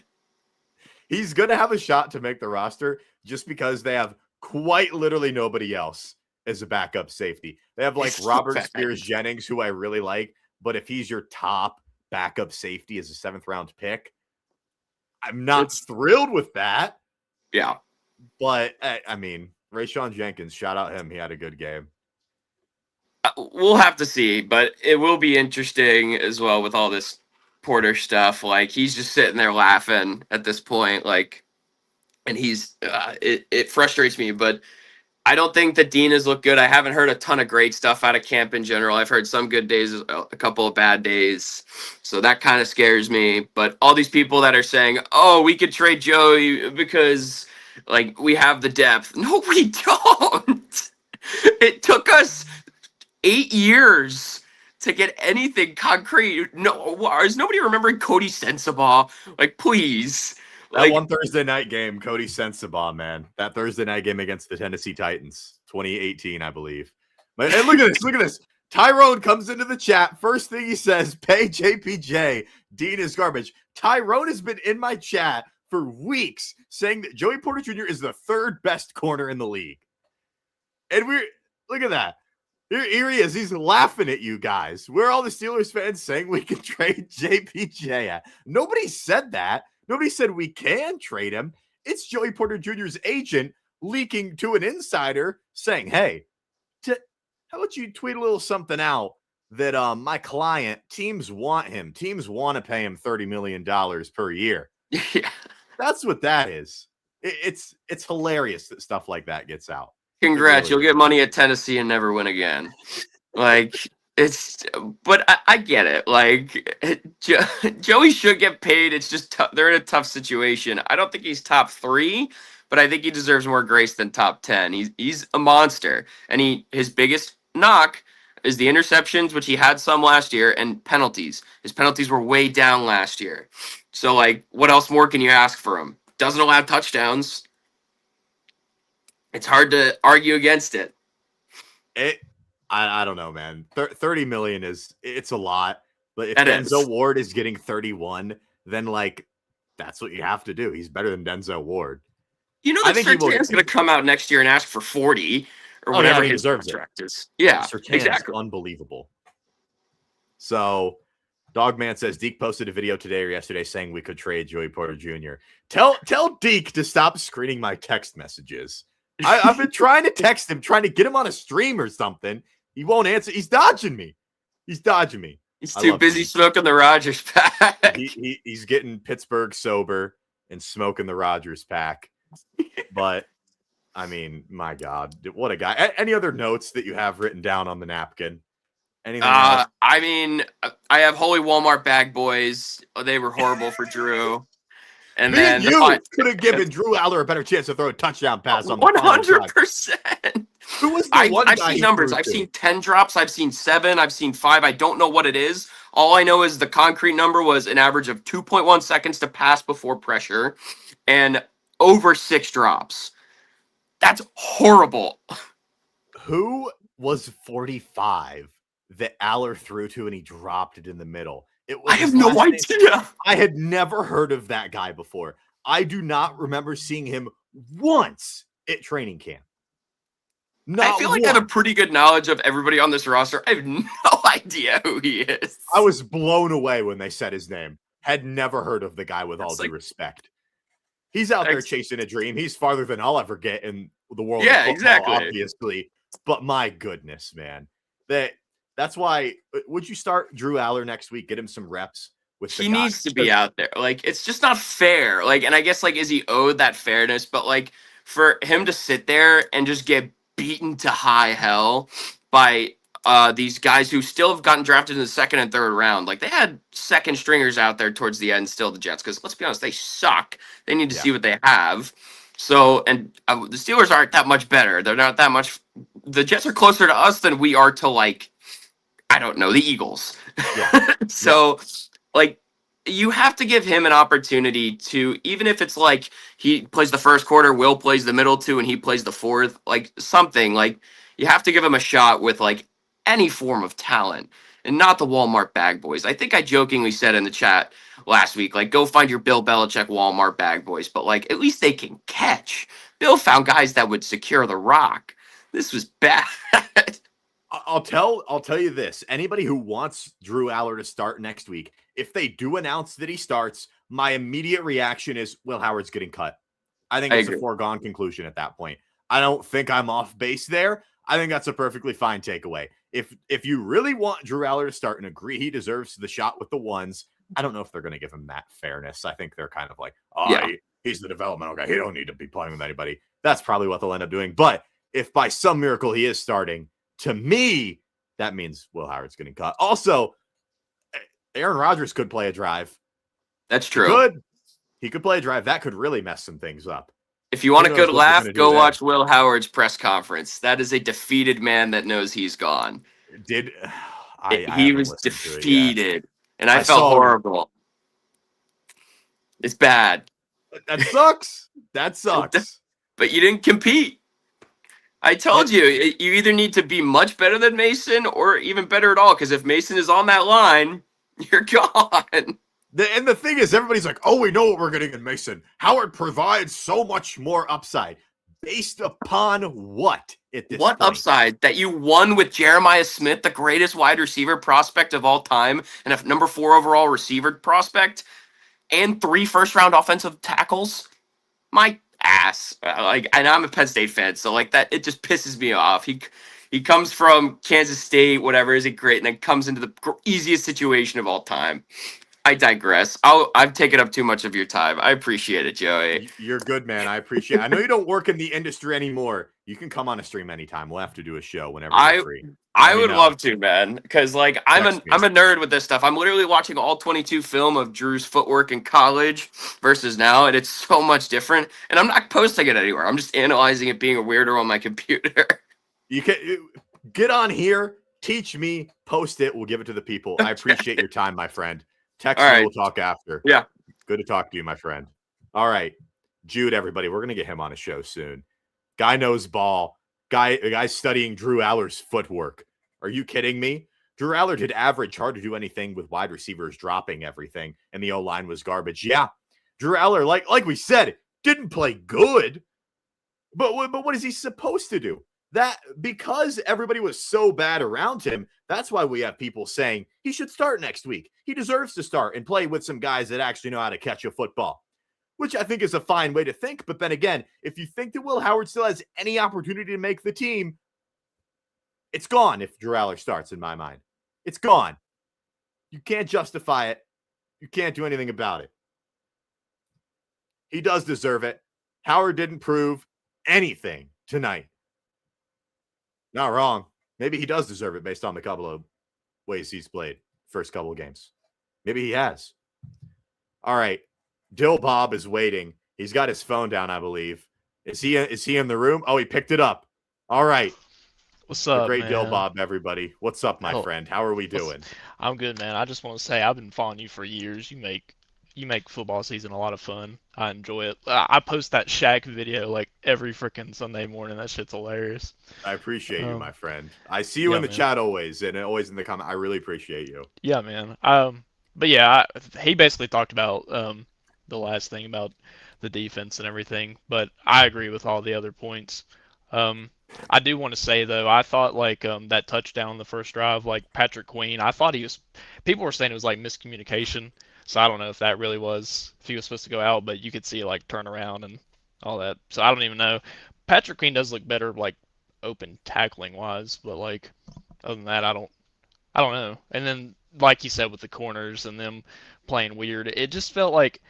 He's going to have a shot to make the roster just because they have quite literally nobody else as a backup safety. They have like Robert Spears Jennings, who I really like, but if he's your top backup safety as a 7th round pick, I'm not thrilled with that. Yeah. But I mean, Rayshawn Jenkins, shout out him. He had a good game. We'll have to see, but it will be interesting as well with all this Porter stuff. Like, he's just sitting there laughing at this point, like, and he's it frustrates me, but I don't think that Dean has looked good. I haven't heard a ton of great stuff out of camp in general. I've heard some good days, a couple of bad days, so that kind of scares me. But all these people that are saying, oh, we could trade Joey because like we have the depth. No, we don't. It took us 8 years to get anything concrete. No, is nobody remembering Cody Sensabaugh? Like, please. That one Thursday night game, Cody Sensabaugh, man. That Thursday night game against the Tennessee Titans, 2018, I believe. But hey, look at this. Look at this. Tyrone comes into the chat. First thing he says, pay JPJ. Dean is garbage. Tyrone has been in my chat for weeks saying that Joey Porter Jr. is the 3rd best corner in the league. And look at that. Here he is. He's laughing at you guys. We're all the Steelers fans saying we can trade JPJ at. Nobody said that. Nobody said we can trade him. It's Joey Porter Jr.'s agent leaking to an insider saying, hey, how about you tweet a little something out that my client, teams want him. Teams want to pay him $30 million per year. Yeah. That's what that is. It's hilarious that stuff like that gets out. Congrats, you'll get money at Tennessee and never win again. Like, but I get it. Like, Joey should get paid. It's just they're in a tough situation. I don't think he's top 3, but I think he deserves more grace than top 10. He's a monster, and his biggest knock is the interceptions, which he had some last year, and penalties. His penalties were way down last year. So, like, what else more can you ask for him? Doesn't allow touchdowns. It's hard to argue against it. I don't know, man. 30 million it's a lot. But if That Denzel is. Ward is getting 31, then like that's what you have to do. He's better than Denzel Ward. You know I that think he will- Surtain's going to come out next year and ask for 40 or whatever his deserves it. contract is. Yeah, Surtain is exactly. unbelievable. So Dogman says Deke posted a video today or yesterday saying we could trade Joey Porter Jr. Tell Deke to stop screening my text messages. I've been trying to text him, trying to get him on a stream or something. He won't answer. He's dodging me. He's too busy smoking the Rogers pack. He's getting Pittsburgh sober and smoking the Rogers pack. But I mean, my God, what a guy. Any other notes that you have written down on the napkin? Anything else? I mean, I have Holy Walmart Bag Boys. They were horrible for Drew. And Me then and you could have given Drew Aller a better chance to throw a touchdown pass on the 100%. Who was the one I've guy seen numbers. I've seen 10 drops. I've seen 7. I've seen 5. I don't know what it is. All I know is the concrete number was an average of 2.1 seconds to pass before pressure and over 6 drops. That's horrible. Who was 45 that Aller threw to and he dropped it in the middle? I have no idea. I had never heard of that guy before. I do not remember seeing him once at training camp. I feel like I have a pretty good knowledge of everybody on this roster. I have no idea who he is. I was blown away when they said his name. Had never heard of the guy with all due respect. He's out there chasing a dream. He's farther than I'll ever get in the world of football, exactly. Obviously. But my goodness, man. That's why would you start Drew Aller next week? Get him some reps with he needs to be out there. Like, it's just not fair. Like, and I guess like is he owed that fairness? But like for him to sit there and just get beaten to high hell by these guys who still have gotten drafted in the 2nd and 3rd round. Like, they had second stringers out there towards the end still, the Jets, because let's be honest, they suck. They need to see what they have. So, and the Steelers aren't that much better. They're not that much. The Jets are closer to us than we are to, like, I don't know, the Eagles. Yeah. So, like, you have to give him an opportunity to, even if it's like he plays the first quarter, Will plays the middle 2, and he plays the 4th, like something, like you have to give him a shot with like any form of talent and not the Walmart Bag Boys. I think I jokingly said in the chat last week, like, go find your Bill Belichick Walmart Bag Boys, but like at least they can catch. Bill found guys that would secure the rock. This was bad. I'll tell you this. Anybody who wants Drew Aller to start next week, if they do announce that he starts, my immediate reaction is Will Howard's getting cut. I think it's a foregone conclusion at that point. I don't think I'm off base there. I think that's a perfectly fine takeaway. If you really want Drew Aller to start and agree he deserves the shot with the ones, I don't know if they're going to give him that fairness. I think they're kind of like, he's the developmental guy. He don't need to be playing with anybody. That's probably what they'll end up doing. But if by some miracle he is starting, to me, that means Will Howard's getting cut. Also, Aaron Rodgers could play a drive. That's true. He could play a drive. That could really mess some things up. If you want a good laugh, go watch Will Howard's press conference. That is a defeated man that knows he's gone. He was defeated, and I felt horrible. It's bad. That sucks. That sucks. But you didn't compete. I told you either need to be much better than Mason or even better at all, because if Mason is on that line, you're gone. And the thing is, everybody's like, oh, we know what we're getting in Mason. Howard provides so much more upside. Based upon what at this point? Upside? That you won with Jeremiah Smith, the greatest wide receiver prospect of all time, and a number 4 overall receiver prospect, and 3 first-round offensive tackles? My ass. And I'm a Penn State fan, so like that, it just pisses me off. He comes from Kansas State, whatever, isn't great, and then comes into the easiest situation of all time. I digress. I've taken up too much of your time. I appreciate it, Joey. You're good, man. I appreciate it. I know you don't work in the industry anymore. You can come on a stream anytime. We'll have to do a show whenever you're free. I would love to, man, because like I'm a nerd with this stuff. I'm literally watching all 22 film of Drew's footwork in college versus now, and it's so much different. And I'm not posting it anywhere. I'm just analyzing it, being a weirdo on my computer. You can get on here, teach me, post it. We'll give it to the people. I appreciate your time, my friend. Text me. We'll talk after. Yeah. Good to talk to you, my friend. All right. Jude, everybody, we're going to get him on a show soon. Guy knows ball. Guy's studying Drew Aller's footwork. Are you kidding me? Drew Aller did average, hard to do anything with wide receivers dropping everything, and the O-line was garbage. Yeah. Drew Aller, like we said, didn't play good. But what is he supposed to do? that because everybody was so bad around him, that's why we have people saying he should start next week. He deserves to start and play with some guys that actually know how to catch a football, which I think is a fine way to think. But then again, if you think that Will Howard still has any opportunity to make the team, it's gone if Drew Aller starts, in my mind. It's gone. You can't justify it. You can't do anything about it. He does deserve it. Howard didn't prove anything tonight. Not wrong. Maybe he does deserve it based on the couple of ways he's played first couple of games. Maybe he has. All right. Dill Bob is waiting. He's got his phone down, I believe. Is he in the room? Oh, he picked it up. All right. What's up, great man? Dill Bob, everybody. What's up, my friend? How are we doing? I'm good, man. I just want to say I've been following you for years. You make football season a lot of fun. I enjoy it. I post that Shaq video like every freaking Sunday morning. That shit's hilarious. I appreciate you, my friend. I see you in the chat always, and always in the comment. I really appreciate you. Yeah, man. But yeah, he basically talked about the last thing about the defense and everything. But I agree with all the other points. I do want to say though, I thought like that touchdown on the first drive, like Patrick Queen, I thought people were saying it was like miscommunication. So I don't know if that really was, if he was supposed to go out, but you could see like turn around and all that. So I don't even know. Patrick Queen does look better like open tackling wise, but like other than that, I don't know. And then like you said with the corners and them playing weird, it just felt like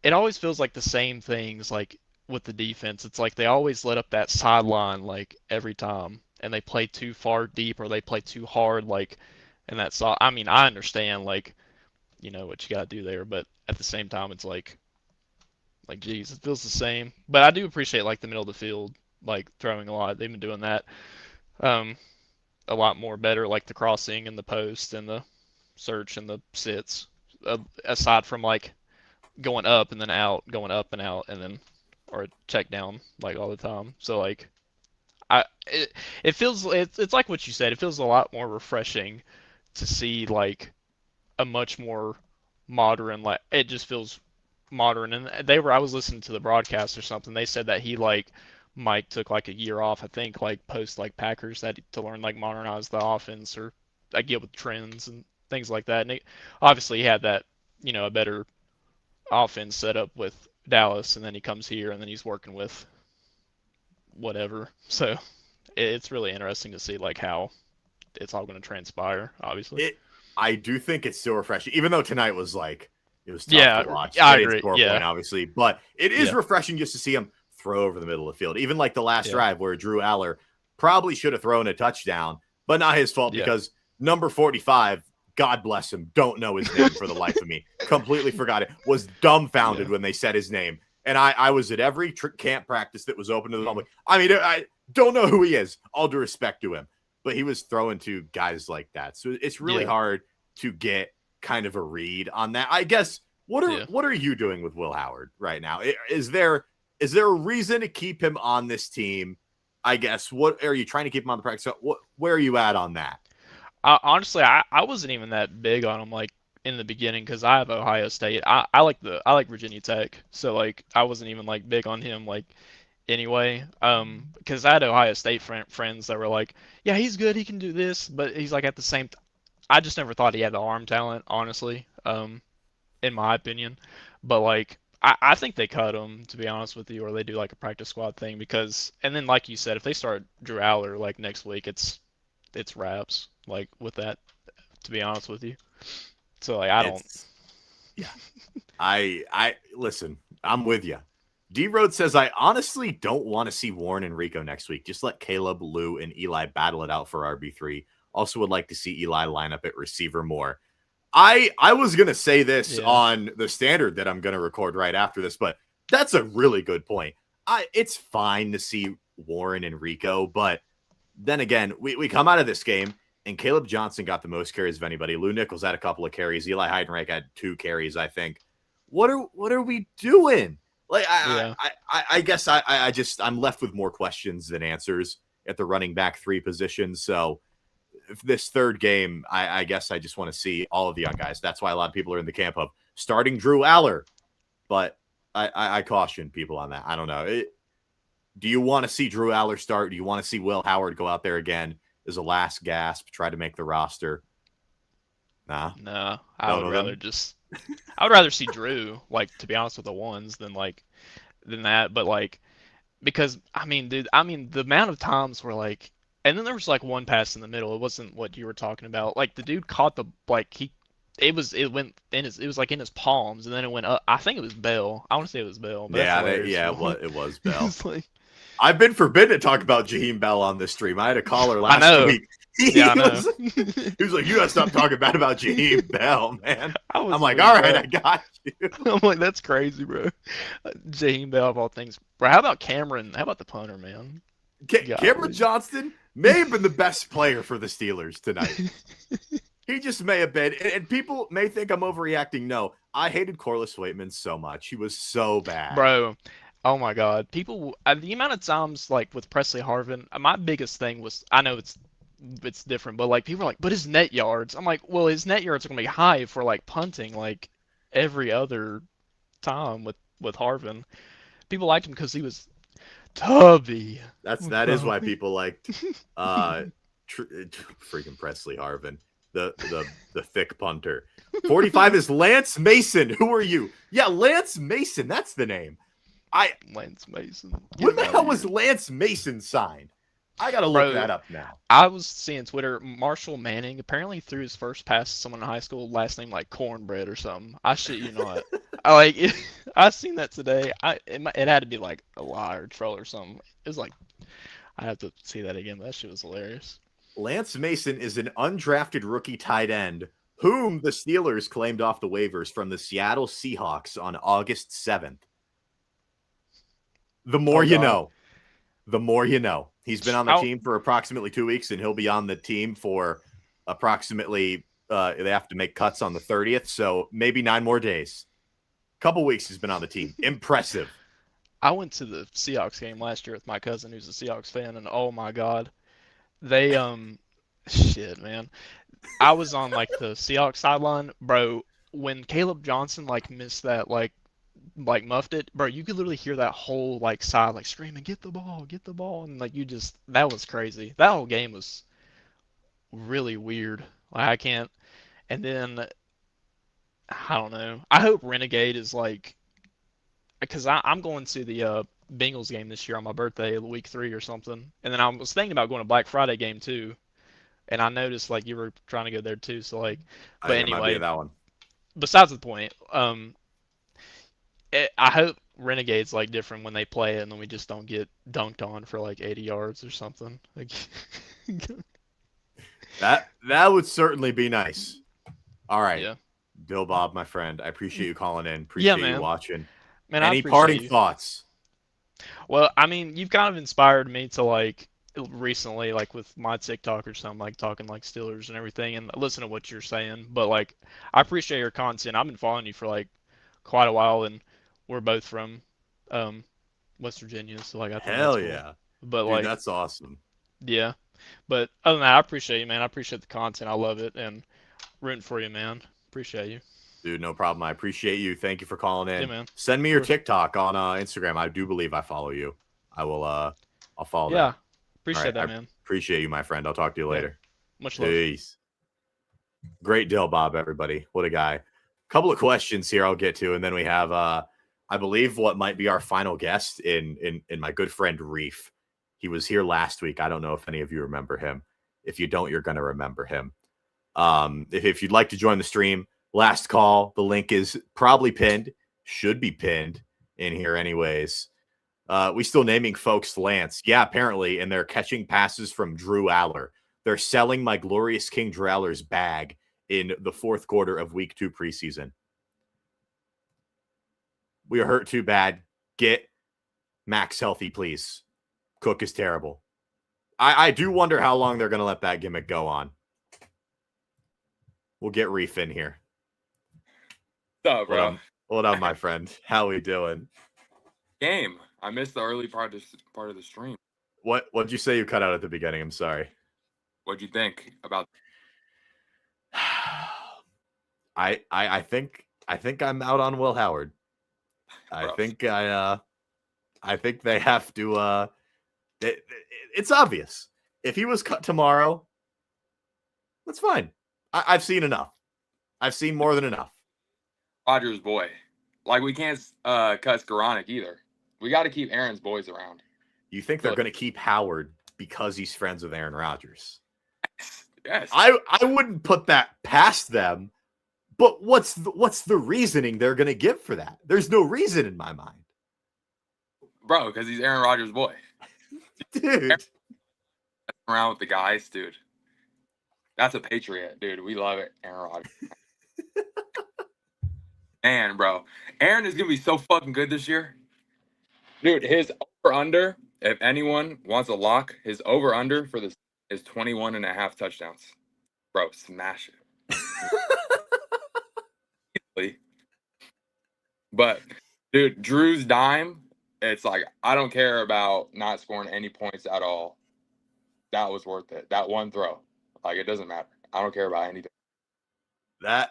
it always feels like the same things like with the defense. It's like they always let up that sideline like every time, and they play too far deep or they play too hard like, and that's all. I mean, I understand like, you know what you got to do there, but at the same time it's like geez, it feels the same. But I do appreciate like the middle of the field like throwing a lot. They've been doing that a lot more better, like the crossing and the post and the search and the sits, aside from like going up and then out, going up and out, and then or check down like all the time. So like it feels it's like what you said. It feels a lot more refreshing to see like a much more modern, like it just feels modern. And I was listening to the broadcast or something. They said that Mike took like a year off, I think, like post like Packers to learn like modernize the offense or like get with trends and things like that. And obviously he had that, you know, a better offense set up with Dallas, and then he comes here and then he's working with whatever. So it's really interesting to see like how it's all going to transpire, obviously. I do think it's still refreshing, even though tonight was like, it was tough to watch. I agree. Point, obviously, but it is refreshing just to see him throw over the middle of the field. Even like the last drive where Drew Aller probably should have thrown a touchdown, but not his fault because number 45, God bless him, don't know his name for the life of me. Completely forgot it. Was dumbfounded when they said his name. And I was at every camp practice that was open to the public. I mean, I don't know who he is, all due respect to him. But he was throwing to guys like that. So it's really hard to get kind of a read on that. I guess, what are you doing with Will Howard right now? Is there a reason to keep him on this team? I guess, what are you trying to keep him on the practice? Where are you at on that? Honestly, I wasn't even that big on him like in the beginning because I have Ohio State. I like Virginia Tech, so like I wasn't even like big on him like anyway. Because I had Ohio State friends that were like, yeah, he's good, he can do this, but he's like at the same. I just never thought he had the arm talent, honestly. In my opinion, but like I think they cut him, to be honest with you, or they do like a practice squad thing because, and then like you said, if they start Drew Aller like next week, it's wraps. Like with that, to be honest with you. So like I listen, I'm with you. D Road says, I honestly don't want to see Warren and Rico next week. Just let Caleb, Lou, and Eli battle it out for RB3. Also would like to see Eli line up at receiver more. I was gonna say this on the standard that I'm gonna record right after this, but that's a really good point. It's fine to see Warren and Rico, but then again, we come out of this game and Caleb Johnson got the most carries of anybody. Lou Nichols had a couple of carries. Eli Heidenreich had 2 carries, I think. What are we doing? Like, I guess I'm left with more questions than answers at the running back 3 position. So if this third game, I guess I just want to see all of the young guys. That's why a lot of people are in the camp of starting Drew Aller. But I caution people on that. I don't know. Do you want to see Drew Aller start? Do you want to see Will Howard go out there again as a last gasp, try to make the roster? Nah. No, I None would of rather them? just. I would rather see Drew, like, to be honest, with the ones than that. But like, because I mean, dude, I mean the amount of times where like, and then there was like one pass in the middle. It wasn't what you were talking about. Like the dude caught the like he, it went in his, it was like in his palms, and then it went up. I think it was Bell. I want to say it was Bell, but that's Yeah, hilarious. it was Bell. It's like, I've been forbidden to talk about Jaheim Bell on this stream. I had a caller I last know. week. Yeah, I know. He was like, "You gotta stop talking bad about Jaheim Bell, man." I was I'm like, like, "All right, bro. I got you." I'm like, that's crazy, bro. Jaheim Bell of all things, bro. How about Cameron? How about the punter, man? Cameron Golly. Johnston may have been the best player for the Steelers tonight. He just may have been, and people may think I'm overreacting. No, I hated Corliss Waitman so much. He was so bad. Bro, oh my God. People, the amount of times, like, with Presley Harvin, my biggest thing was, I know it's different, but, like, people are like, but his net yards. I'm like, well, his net yards are going to be high if we're, like, punting, like, every other time with Harvin. People liked him because he was tubby. That is why people liked freaking Presley Harvin, the thick punter. 45 is Lance Mason. Who are you? Yeah, Lance Mason. That's the name. Lance Mason. When the hell was Lance Mason signed? I gotta look that up now. I was seeing Twitter. Marshall Manning apparently threw his first pass to someone in high school, last name like Cornbread or something. I shit you not. I seen that today. It had to be like a lie or troll or something. It was like I have to see that again. That shit was hilarious. Lance Mason is an undrafted rookie tight end whom the Steelers claimed off the waivers from the Seattle Seahawks on August 7th. The more you know. The more you know. He's been on the team for approximately 2 weeks, and he'll be on the team for approximately, they have to make cuts on the 30th, so maybe 9 more days. Couple weeks he's been on the team. Impressive. I went to the Seahawks game last year with my cousin who's a Seahawks fan, and oh my God. They, shit, man. I was on, like, the Seahawks sideline. Bro, when Caleb Johnson, like, missed that, like muffed it, bro, you could literally hear that whole like side like screaming, get the ball, and like that was crazy. That whole game was really weird. Like I can't. And then I don't know. I hope Renegade is like, because I'm going to the Bengals game this year on my birthday, week 3 or something, and then I was thinking about going to Black Friday game too, and I noticed like you were trying to go there too, so like, but anyway, that one. Besides the point, I hope Renegade's like different when they play it, and then we just don't get dunked on for like 80 yards or something. Like that would certainly be nice. All right, yeah. Bill Bob, my friend, I appreciate you calling in. Appreciate man. you watching. Man, Any parting thoughts? Well, I mean, you've kind of inspired me to like recently, like with my TikTok or something, like talking like Steelers and everything, and listen to what you're saying. But like, I appreciate your content. I've been following you for like quite a while, and we're both from West Virginia, so like I think Hell that's cool. yeah. But dude, like that's awesome. Yeah. But other than that, I appreciate you, man. I appreciate the content. I love it, and rooting for you, man. Appreciate you. Dude, no problem. I appreciate you. Thank you for calling in. Yeah, man. Send me your TikTok on Instagram. I do believe I follow you. I will I'll follow that. Appreciate that, man. Appreciate you, my friend. I'll talk to you later. Much love. Peace. Great deal, Bob, everybody. What a guy. Couple of questions here I'll get to, and then we have I believe what might be our final guest in my good friend Reef. He was here last week. I don't know if any of you remember him. If you don't, you're going to remember him. If you'd like to join the stream, last call. The link is probably pinned. Should be pinned in here anyways. We still naming folks Lance. Yeah, apparently. And they're catching passes from Drew Aller. They're selling my glorious King Drew Aller's bag in the 4th quarter of week 2 preseason. We are hurt too bad. Get Max healthy, please. Cook is terrible. I do wonder how long they're going to let that gimmick go on. We'll get Reef in here. What's up, bro? What up, my friend? How we doing? Game. I missed the early part of the stream. What'd you say you cut out at the beginning? I'm sorry. What'd you think about? I think I'm out on Will Howard. I think I I think they have to. It's obvious. If he was cut tomorrow, that's fine. I've seen enough. I've seen more than enough. Rodgers' boy. Like, we can't cut Skoranek either. We got to keep Aaron's boys around. You think they're going to keep Howard because he's friends with Aaron Rodgers? Yes. I wouldn't put that past them, but what's the reasoning they're going to give for that? There's no reason in my mind. Bro, because he's Aaron Rodgers' boy. Dude. Around with the guys, dude. That's a patriot, dude. We love it, Aaron Rodgers. Man, bro. Aaron is going to be so fucking good this year. Dude, his over-under, if anyone wants a lock, his over-under for this is 21.5 touchdowns. Bro, smash it. But, dude, Drew's dime, it's like, I don't care about not scoring any points at all. That was worth it. That one throw. Like, it doesn't matter. I don't care about anything. That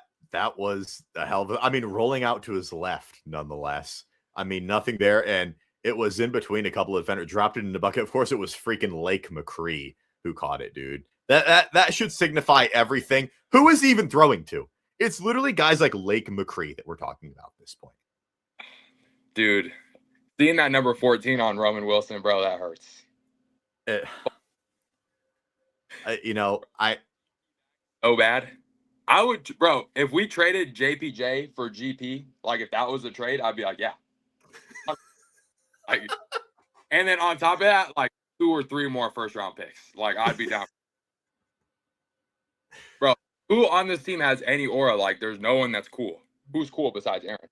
was a hell of a, I mean, rolling out to his left, nonetheless. I mean, nothing there. And it was in between a couple of defenders, dropped it in the bucket. Of course, it was freaking Lake McCree who caught it, dude. That should signify everything. Who is he even throwing to? It's literally guys like Lake McCree that we're talking about at this point. Dude, seeing that number 14 on Roman Wilson, bro, that hurts. So bad. I would, bro, if we traded JPJ for GP, like if that was a trade, I'd be like, yeah. Like, and then on top of that, like 2 or 3 more first round picks. Like, I'd be down. Bro, who on this team has any aura? Like, there's no one that's cool. Who's cool besides Aaron?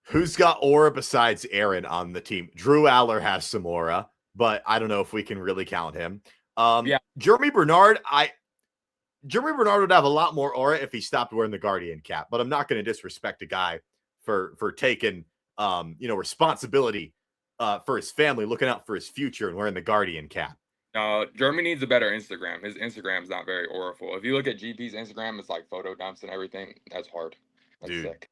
Who's got aura besides Aaron on the team? Drew Aller has some aura, but I don't know if we can really count him. Yeah. Jeremy Bernard would have a lot more aura if he stopped wearing the Guardian cap, but I'm not going to disrespect a guy for taking responsibility for his family, looking out for his future and wearing the Guardian cap. No, Jeremy needs a better Instagram. His Instagram's not very auraful. If you look at GP's Instagram, it's like photo dumps and everything. That's hard. That's Dude, sick.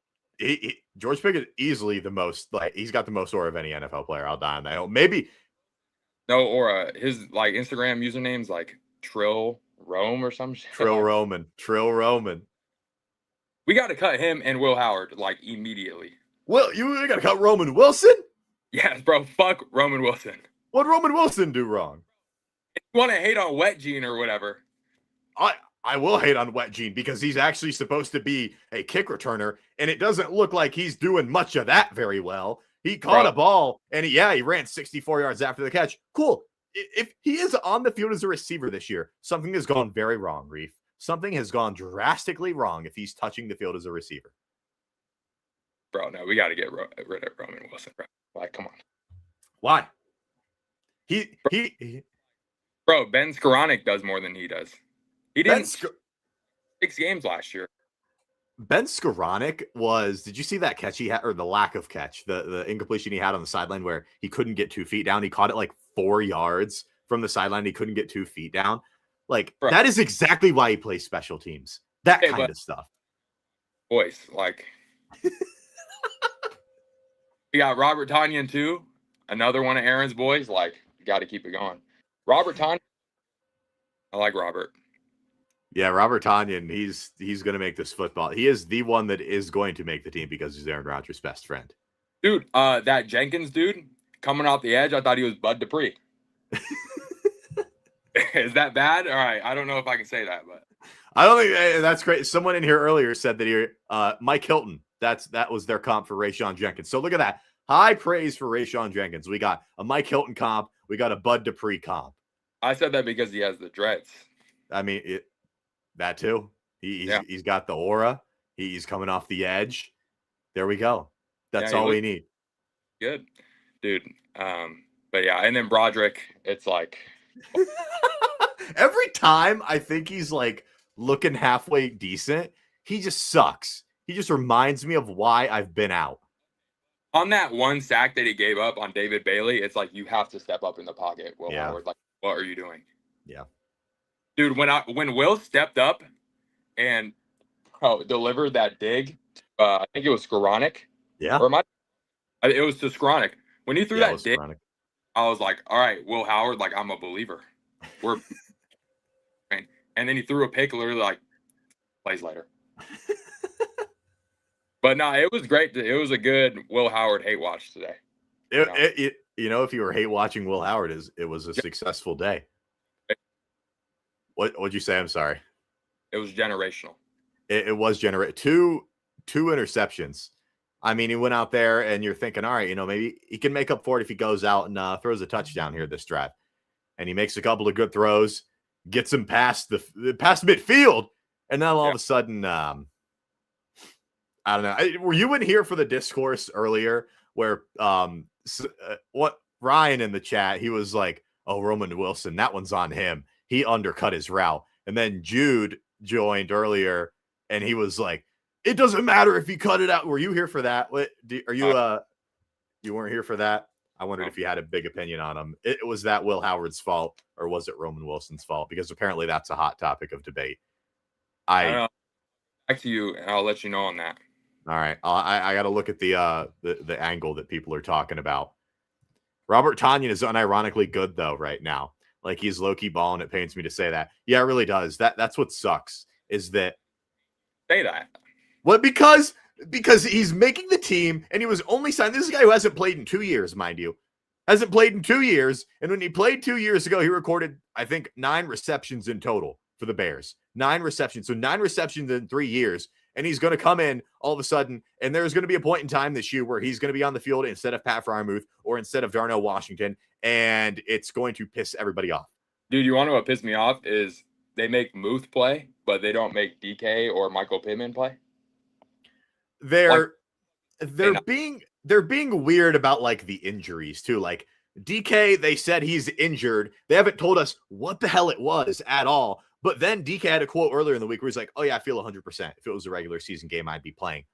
George Pickett easily the most, like, he's got the most aura of any NFL player. I'll die on that. Maybe no aura. His like Instagram username's like Trill Rome or some shit. Trill Roman. We got to cut him and Will Howard like immediately. Well, you got to cut Roman Wilson? Yes, bro. Fuck Roman Wilson. What'd Roman Wilson do wrong? If you want to hate on Wet Gene or whatever. I will hate on Wet Gene because he's actually supposed to be a kick returner, and it doesn't look like he's doing much of that very well. He caught a ball, and he ran 64 yards after the catch. Cool. If he is on the field as a receiver this year, something has gone very wrong, Reef. Something has gone drastically wrong if he's touching the field as a receiver. Bro, no, we got to get rid of Roman Wilson, bro. Like, come on. Why? Bro, Ben Skoranek does more than he does. He didn't 6 games last year. Ben Skoranek did you see that catch he had, or the lack of catch, the incompletion he had on the sideline where he couldn't get 2 feet down? He caught it like 4 yards from the sideline. He couldn't get 2 feet down. Like, bro, that is exactly why he plays special teams. That kind of stuff. Boys, like, we got Robert Tonyan too. Another one of Aaron's boys. Like, you got to keep it going. Robert Tonyan. I like Robert. Yeah, Robert Tonyan, he's going to make this football. He is the one that is going to make the team because he's Aaron Rodgers' best friend. Dude, that Jenkins dude coming off the edge, I thought he was Bud Dupree. Is that bad? All right, I don't know if I can say that, but I don't think that's great. Someone in here earlier said that Mike Hilton, that was their comp for Rayshon Jenkins. So look at that. High praise for Rayshon Jenkins. We got a Mike Hilton comp. We got a Bud Dupree comp. I said that because he has the dreads. I mean, that too. He's got the aura. He's coming off the edge. There we go. That's all we need. Good, dude. But yeah, and then Broderick, it's like every time I think he's like looking halfway decent, he just sucks. He just reminds me of why I've been out. On that one sack that he gave up on David Bailey, it's like you have to step up in the pocket, Will Howard. Like, what are you doing? Yeah. Dude, when Will stepped up and delivered that dig, I think it was Skoranek. Yeah. It was to Skoranek. When he threw that dig, I was like, all right, Will Howard, like I'm a believer. We're and then he threw a pick literally like plays later. But no, it was great. It was a good Will Howard hate watch today. If you were hate watching Will Howard, it was a successful day. What'd you say? I'm sorry. It was generational. It was two interceptions. I mean, he went out there and you're thinking, all right, maybe he can make up for it if he goes out and throws a touchdown here this drive. And he makes a couple of good throws, gets him past midfield, and then all of a sudden, I don't know. Were you in here for the discourse earlier where what Ryan in the chat, he was like, oh, Roman Wilson, that one's on him. He undercut his route. And then Jude joined earlier and he was like, it doesn't matter if you cut it out. Were you here for that? You weren't here for that? I wondered if you had a big opinion on him. Was that Will Howard's fault or was it Roman Wilson's fault? Because apparently that's a hot topic of debate. I don't know. Back to you, and I'll let you know on that. All right. I got to look at the angle that people are talking about. Robert Tonyan is unironically good, though, right now. Like, he's low-key balling. It pains me to say that. Yeah, it really does. That's what sucks, is that... Say that. What? Because he's making the team, and he was only signed... This is a guy who hasn't played in 2 years, mind you. Hasn't played in 2 years, and when he played 2 years ago, he recorded, I think, 9 receptions in total for the Bears. 9 receptions. So 9 receptions in 3 years. And he's going to come in all of a sudden, and there's going to be a point in time this year where he's going to be on the field instead of Pat Freiermuth or instead of Darnell Washington, and it's going to piss everybody off. Dude, you want to know what pissed me off is they make Muth play, but they don't make DK or Michael Pittman play. They're being weird about like the injuries too. Like DK, they said he's injured. They haven't told us what the hell it was at all. But then DK had a quote earlier in the week where he's like, oh, yeah, I feel 100%. If it was a regular season game, I'd be playing.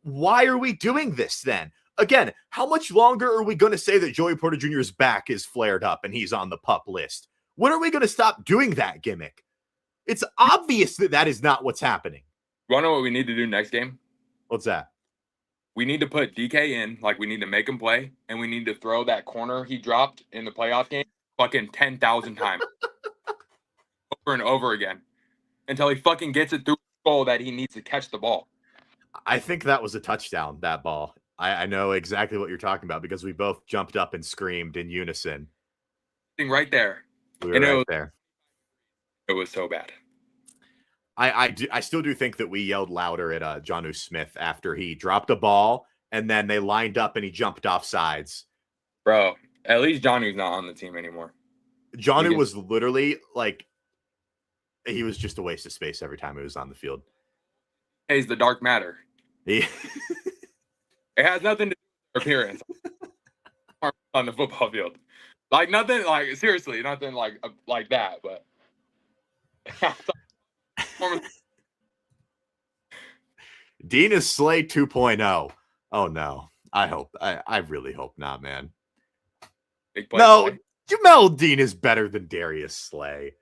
Why are we doing this then? Again, how much longer are we going to say that Joey Porter Jr.'s back is flared up and he's on the PUP list? When are we going to stop doing that gimmick? It's obvious that is not what's happening. You want to know what we need to do next game? What's that? We need to put DK in, like we need to make him play, and we need to throw that corner he dropped in the playoff game fucking 10,000 times. Over and over again until he fucking gets it through the goal that he needs to catch the ball. I think that was a touchdown, that ball. I know exactly what you're talking about because we both jumped up and screamed in unison. Right there. We were right there. It was so bad. I still do think that we yelled louder at Jonnu Smith after he dropped a ball and then they lined up and he jumped off sides. Bro, at least Jonnu's not on the team anymore. Jonnu was literally like, he was just a waste of space every time he was on the field. He's the dark matter. It has nothing to do with appearance on the football field. Like nothing, like seriously, nothing like that. But Dean is Slay 2.0. Oh no, I really hope not, man. Big play, no, play. Jamel Dean is better than Darius Slay.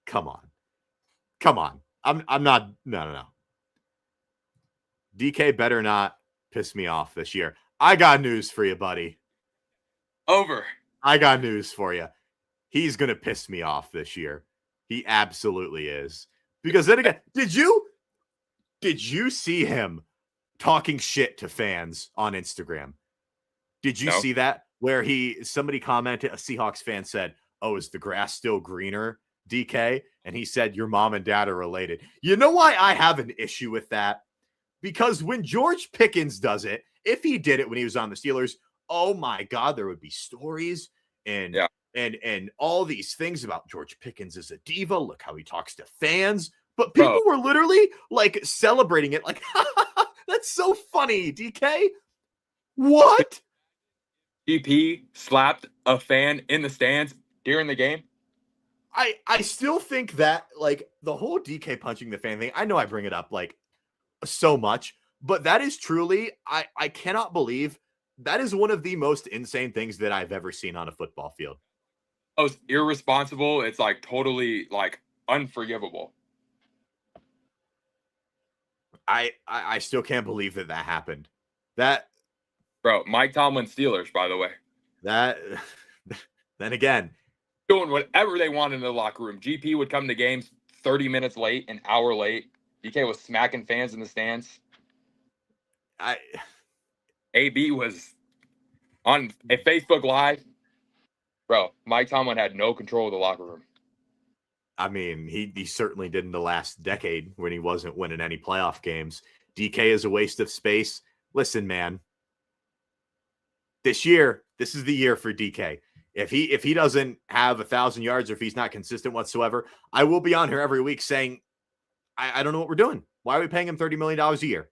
Come on. I'm not. No. DK better not piss me off this year. I got news for you, buddy. Over. I got news for you. He's going to piss me off this year. He absolutely is. Because then again, did you see him talking shit to fans on Instagram? Did you see that? Where somebody commented, a Seahawks fan said, oh, is the grass still greener, DK? And he said, your mom and dad are related. You know why I have an issue with that? Because when George Pickens does it, if he did it when he was on the Steelers, oh my God, there would be stories and all these things about George Pickens as a diva. Look how he talks to fans. But people were literally like celebrating it. Like, that's so funny, DK. What? GP slapped a fan in the stands during the game. I still think that like the whole DK punching the fan thing, I know I bring it up like so much, but that is truly, I cannot believe that is one of the most insane things that I've ever seen on a football field. Most irresponsible. It's like totally like unforgivable. I still can't believe that happened. That bro, Mike Tomlin Steelers, by the way. That then again, Doing whatever they wanted in the locker room. GP would come to games 30 minutes late, an hour late. DK was smacking fans in the stands. AB was on a Facebook Live. Bro, Mike Tomlin had no control of the locker room. I mean, he certainly did in the last decade when he wasn't winning any playoff games. DK is a waste of space. Listen, man, this is the year for DK. If he doesn't have 1,000 yards or if he's not consistent whatsoever, I will be on here every week saying, I don't know what we're doing. Why are we paying him $30 million a year?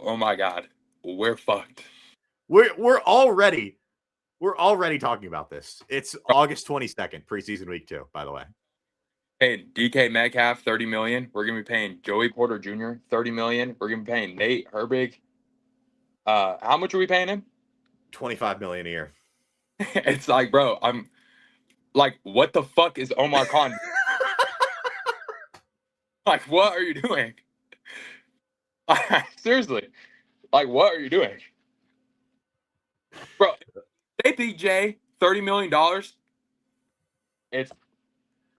Oh my God, we're fucked. We're already talking about this. It's August 22nd, preseason week 2, by the way. Paying DK Metcalf $30 million. We're gonna be paying Joey Porter Jr. $30 million. We're gonna be paying Nate Herbig. How much are we paying him? $25 million a year. It's like, bro, I'm like, what the fuck is Omar Khan? Like, what are you doing? Seriously, like, what are you doing, bro? JPJ $30 million. It's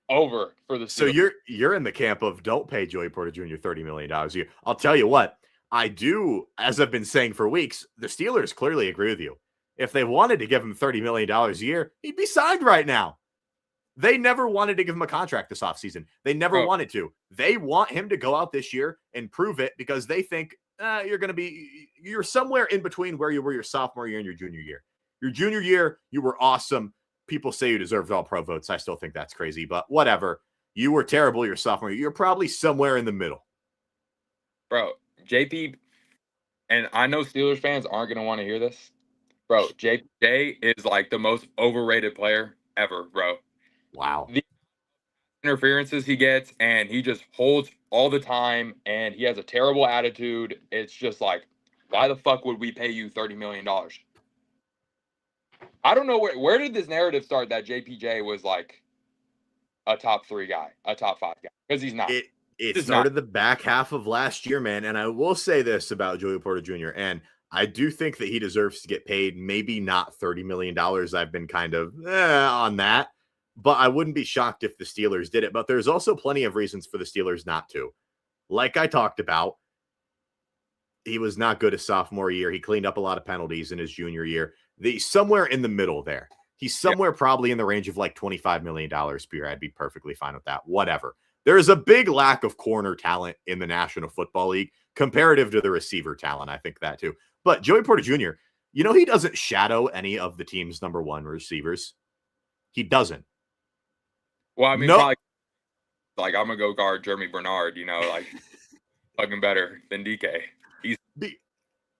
over for the Steelers. So you're in the camp of don't pay Joey Porter Jr. $30 million a year. I'll tell you what, I do, as I've been saying for weeks, the Steelers clearly agree with you. If they wanted to give him $30 million a year, he'd be signed right now. They never wanted to give him a contract this offseason. They never wanted to. They want him to go out this year and prove it because they think you're somewhere in between where you were your sophomore year and your junior year. Your junior year, you were awesome. People say you deserved all pro votes. I still think that's crazy, but whatever. You were terrible your sophomore year. You're probably somewhere in the middle. Bro, JP, and I know Steelers fans aren't going to want to hear this. Bro, JPJ is like the most overrated player ever, bro. Wow. The interferences he gets, and he just holds all the time, and he has a terrible attitude. It's just like, why the fuck would we pay you $30 million? I don't know where did this narrative start that JPJ was like a top 3 guy, a top 5 guy, because he's not. It started the back half of last year, man. And I will say this about Joey Porter Jr., and I do think that he deserves to get paid, maybe not $30 million. I've been kind of on that, but I wouldn't be shocked if the Steelers did it. But there's also plenty of reasons for the Steelers not to. Like I talked about, he was not good his sophomore year. He cleaned up a lot of penalties in his junior year. Somewhere in the middle there. He's somewhere probably in the range of like $25 million per year. I'd be perfectly fine with that. Whatever. There's a big lack of corner talent in the National Football League comparative to the receiver talent. I think that too. But Joey Porter Jr., he doesn't shadow any of the team's number 1 receivers. He doesn't. Well, I mean, probably like I'm going to go guard Jeremy Bernard, like fucking better than DK.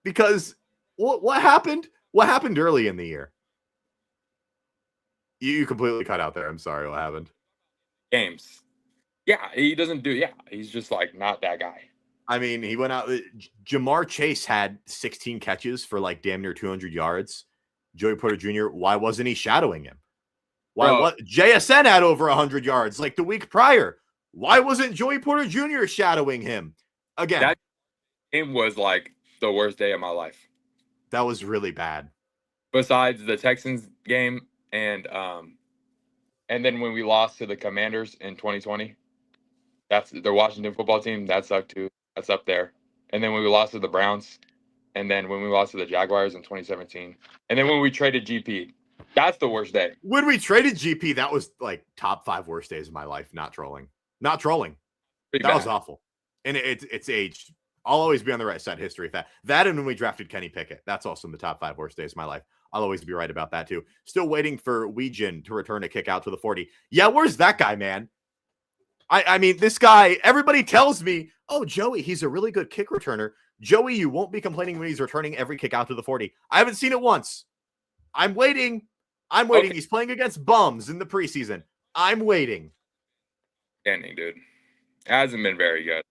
Because what happened? What happened early in the year? You completely cut out there. I'm sorry. What happened? Games. Yeah, he doesn't do. Yeah, he's just like not that guy. I mean, he went out. Jamar Chase had 16 catches for like damn near 200 yards. Joey Porter Jr., why wasn't he shadowing him? What? JSN had over 100 yards like the week prior. Why wasn't Joey Porter Jr. shadowing him? Again, that game was like the worst day of my life. That was really bad. Besides the Texans game and then when we lost to the Commanders in 2020, that's the Washington football team. That sucked too. That's up there. And then when we lost to the Browns, and then when we lost to the Jaguars in 2017, and then when we traded GP, that's the worst day. When we traded GP, that was like top 5 worst days of my life. Not trolling. Pretty that bad. Was awful. And it's aged. I'll always be on the right side of history with that. That and when we drafted Kenny Pickett, that's also in the top 5 worst days of my life. I'll always be right about that too. Still waiting for Weejin to return a kick out to the 40. Yeah, where's that guy, man? I mean, this guy, everybody tells me, oh, Joey, he's a really good kick returner. Joey, you won't be complaining when he's returning every kick out to the 40. I haven't seen it once. I'm waiting. Okay. He's playing against bums in the preseason. I'm waiting. Ending, dude. Hasn't been very good.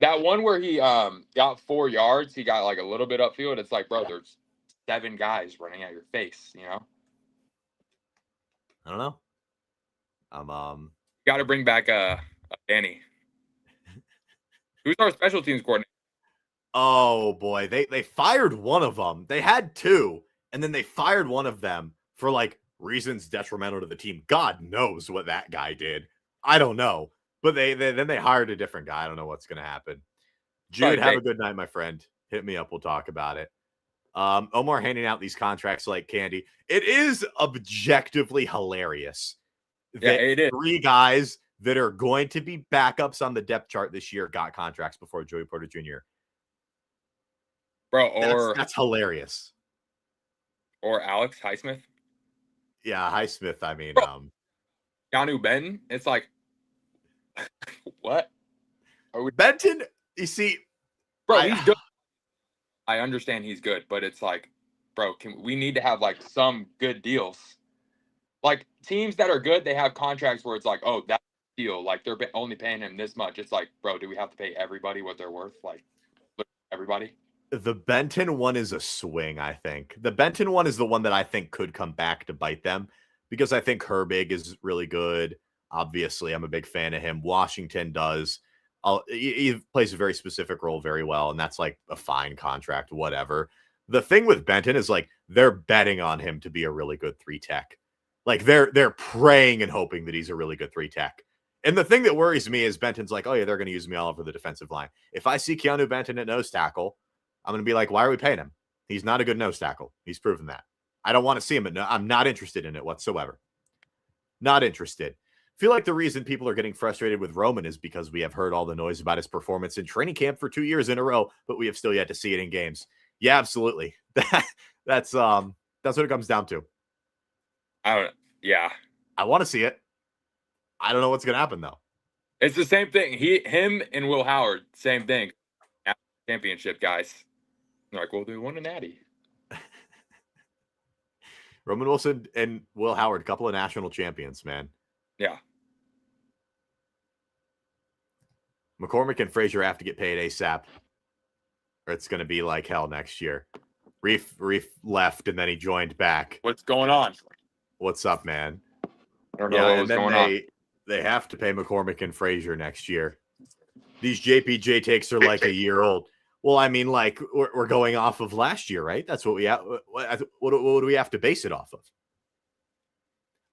That one where he got 4 yards, he got like a little bit upfield. It's like, bro, there's 7 guys running at your face, I don't know. Got to bring back Danny. Who's our special teams coordinator? Oh boy, they fired one of them. They had 2, and then they fired one of them for like reasons detrimental to the team. God knows what that guy did. I don't know. But then they hired a different guy. I don't know what's going to happen. Jude, have a good night, my friend. Hit me up. We'll talk about it. Omar handing out these contracts like candy. It is objectively hilarious that it is. 3 guys that are going to be backups on the depth chart this year got contracts before Joey Porter Jr. Bro, that's hilarious. Or Alex Highsmith. Yeah, Highsmith. I mean, Keanu Benton. It's like, what? Benton, you see, bro, he's good. I understand he's good, but it's like, bro, we need to have like some good deals. Like teams that are good, they have contracts where it's like, oh, that deal, like they're only paying him this much. It's like, bro, do we have to pay everybody what they're worth? Like, everybody. The Benton one is a swing, I think. The Benton one is the one that I think could come back to bite them because I think Herbig is really good. Obviously, I'm a big fan of him. Washington does. He plays a very specific role very well, and that's like a fine contract, whatever. The thing with Benton is like they're betting on him to be a really good 3-tech. Like they're praying and hoping that he's a really good 3-tech. And the thing that worries me is Benton's like, oh yeah, they're going to use me all over the defensive line. If I see Keanu Benton at nose tackle, I'm going to be like, why are we paying him? He's not a good nose tackle. He's proven that. I don't want to see him. I'm not interested in it whatsoever. Not interested. Feel like the reason people are getting frustrated with Roman is because we have heard all the noise about his performance in training camp for 2 years in a row, but we have still yet to see it in games. Yeah, absolutely. That's what it comes down to. Yeah. I want to see it. I don't know what's going to happen though. It's the same thing. Him and Will Howard, same thing. Championship guys. They're like, well, they won a natty. Roman Wilson and Will Howard, couple of national champions, man. Yeah. McCormick and Frazier have to get paid ASAP, or it's going to be like hell next year. Reef left, and then he joined back. What's going on? What's up, man? I don't know what was going on. They have to pay McCormick and Frazier next year. These JPJ takes are like a year old. Well, I mean, like we're going off of last year, right? That's what we have. What do we have to base it off of?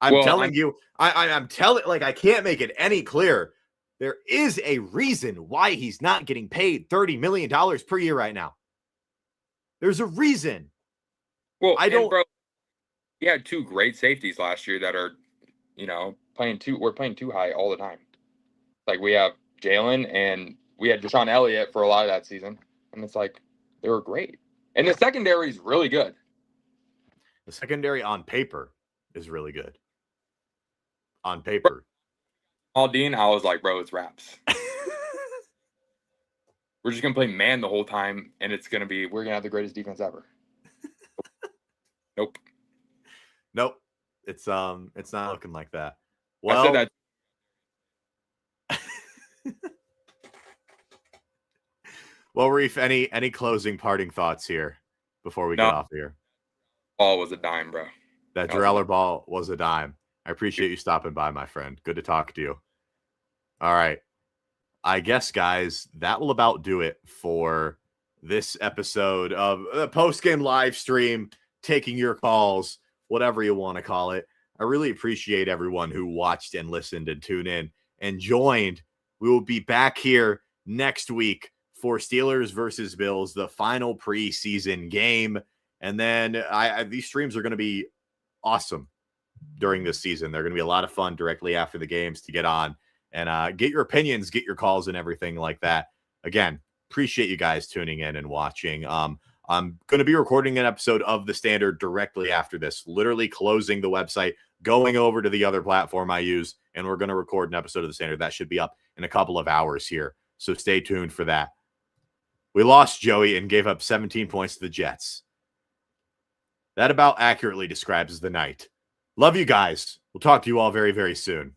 I'm telling you, like I can't make it any clearer. There is a reason why he's not getting paid $30 million per year right now. There's a reason. Well, bro, he had 2 great safeties last year that are, we're playing too high all the time. Like we have Jalen and we had Deshaun Elliott for a lot of that season. And it's like, they were great. And the secondary is really good. The secondary on paper is really good. On paper. Aldine, I was like, bro, it's wraps. We're just going to play man the whole time. And we're going to have the greatest defense ever. Nope. It's not looking like that. Well, I said that. Well, Reef, any closing parting thoughts here before we get off here? Ball was a dime, bro. That Dreller ball was a dime. I appreciate you stopping by, my friend. Good to talk to you. All right. I guess, guys, that will about do it for this episode of the post-game live stream, taking your calls, whatever you want to call it. I really appreciate everyone who watched and listened and tuned in and joined. We will be back here next week for Steelers versus Bills, the final preseason game. And then these streams are going to be awesome during this season. They're going to be a lot of fun directly after the games to get on and get your opinions, get your calls and everything like that. Again, appreciate you guys tuning in and watching. I'm going to be recording an episode of The Standard directly after this, literally closing the website, going over to the other platform I use, and we're going to record an episode of The Standard. That should be up in a couple of hours here. So stay tuned for that. We lost Joey and gave up 17 points to the Jets. That about accurately describes the night. Love you guys. We'll talk to you all very, very soon.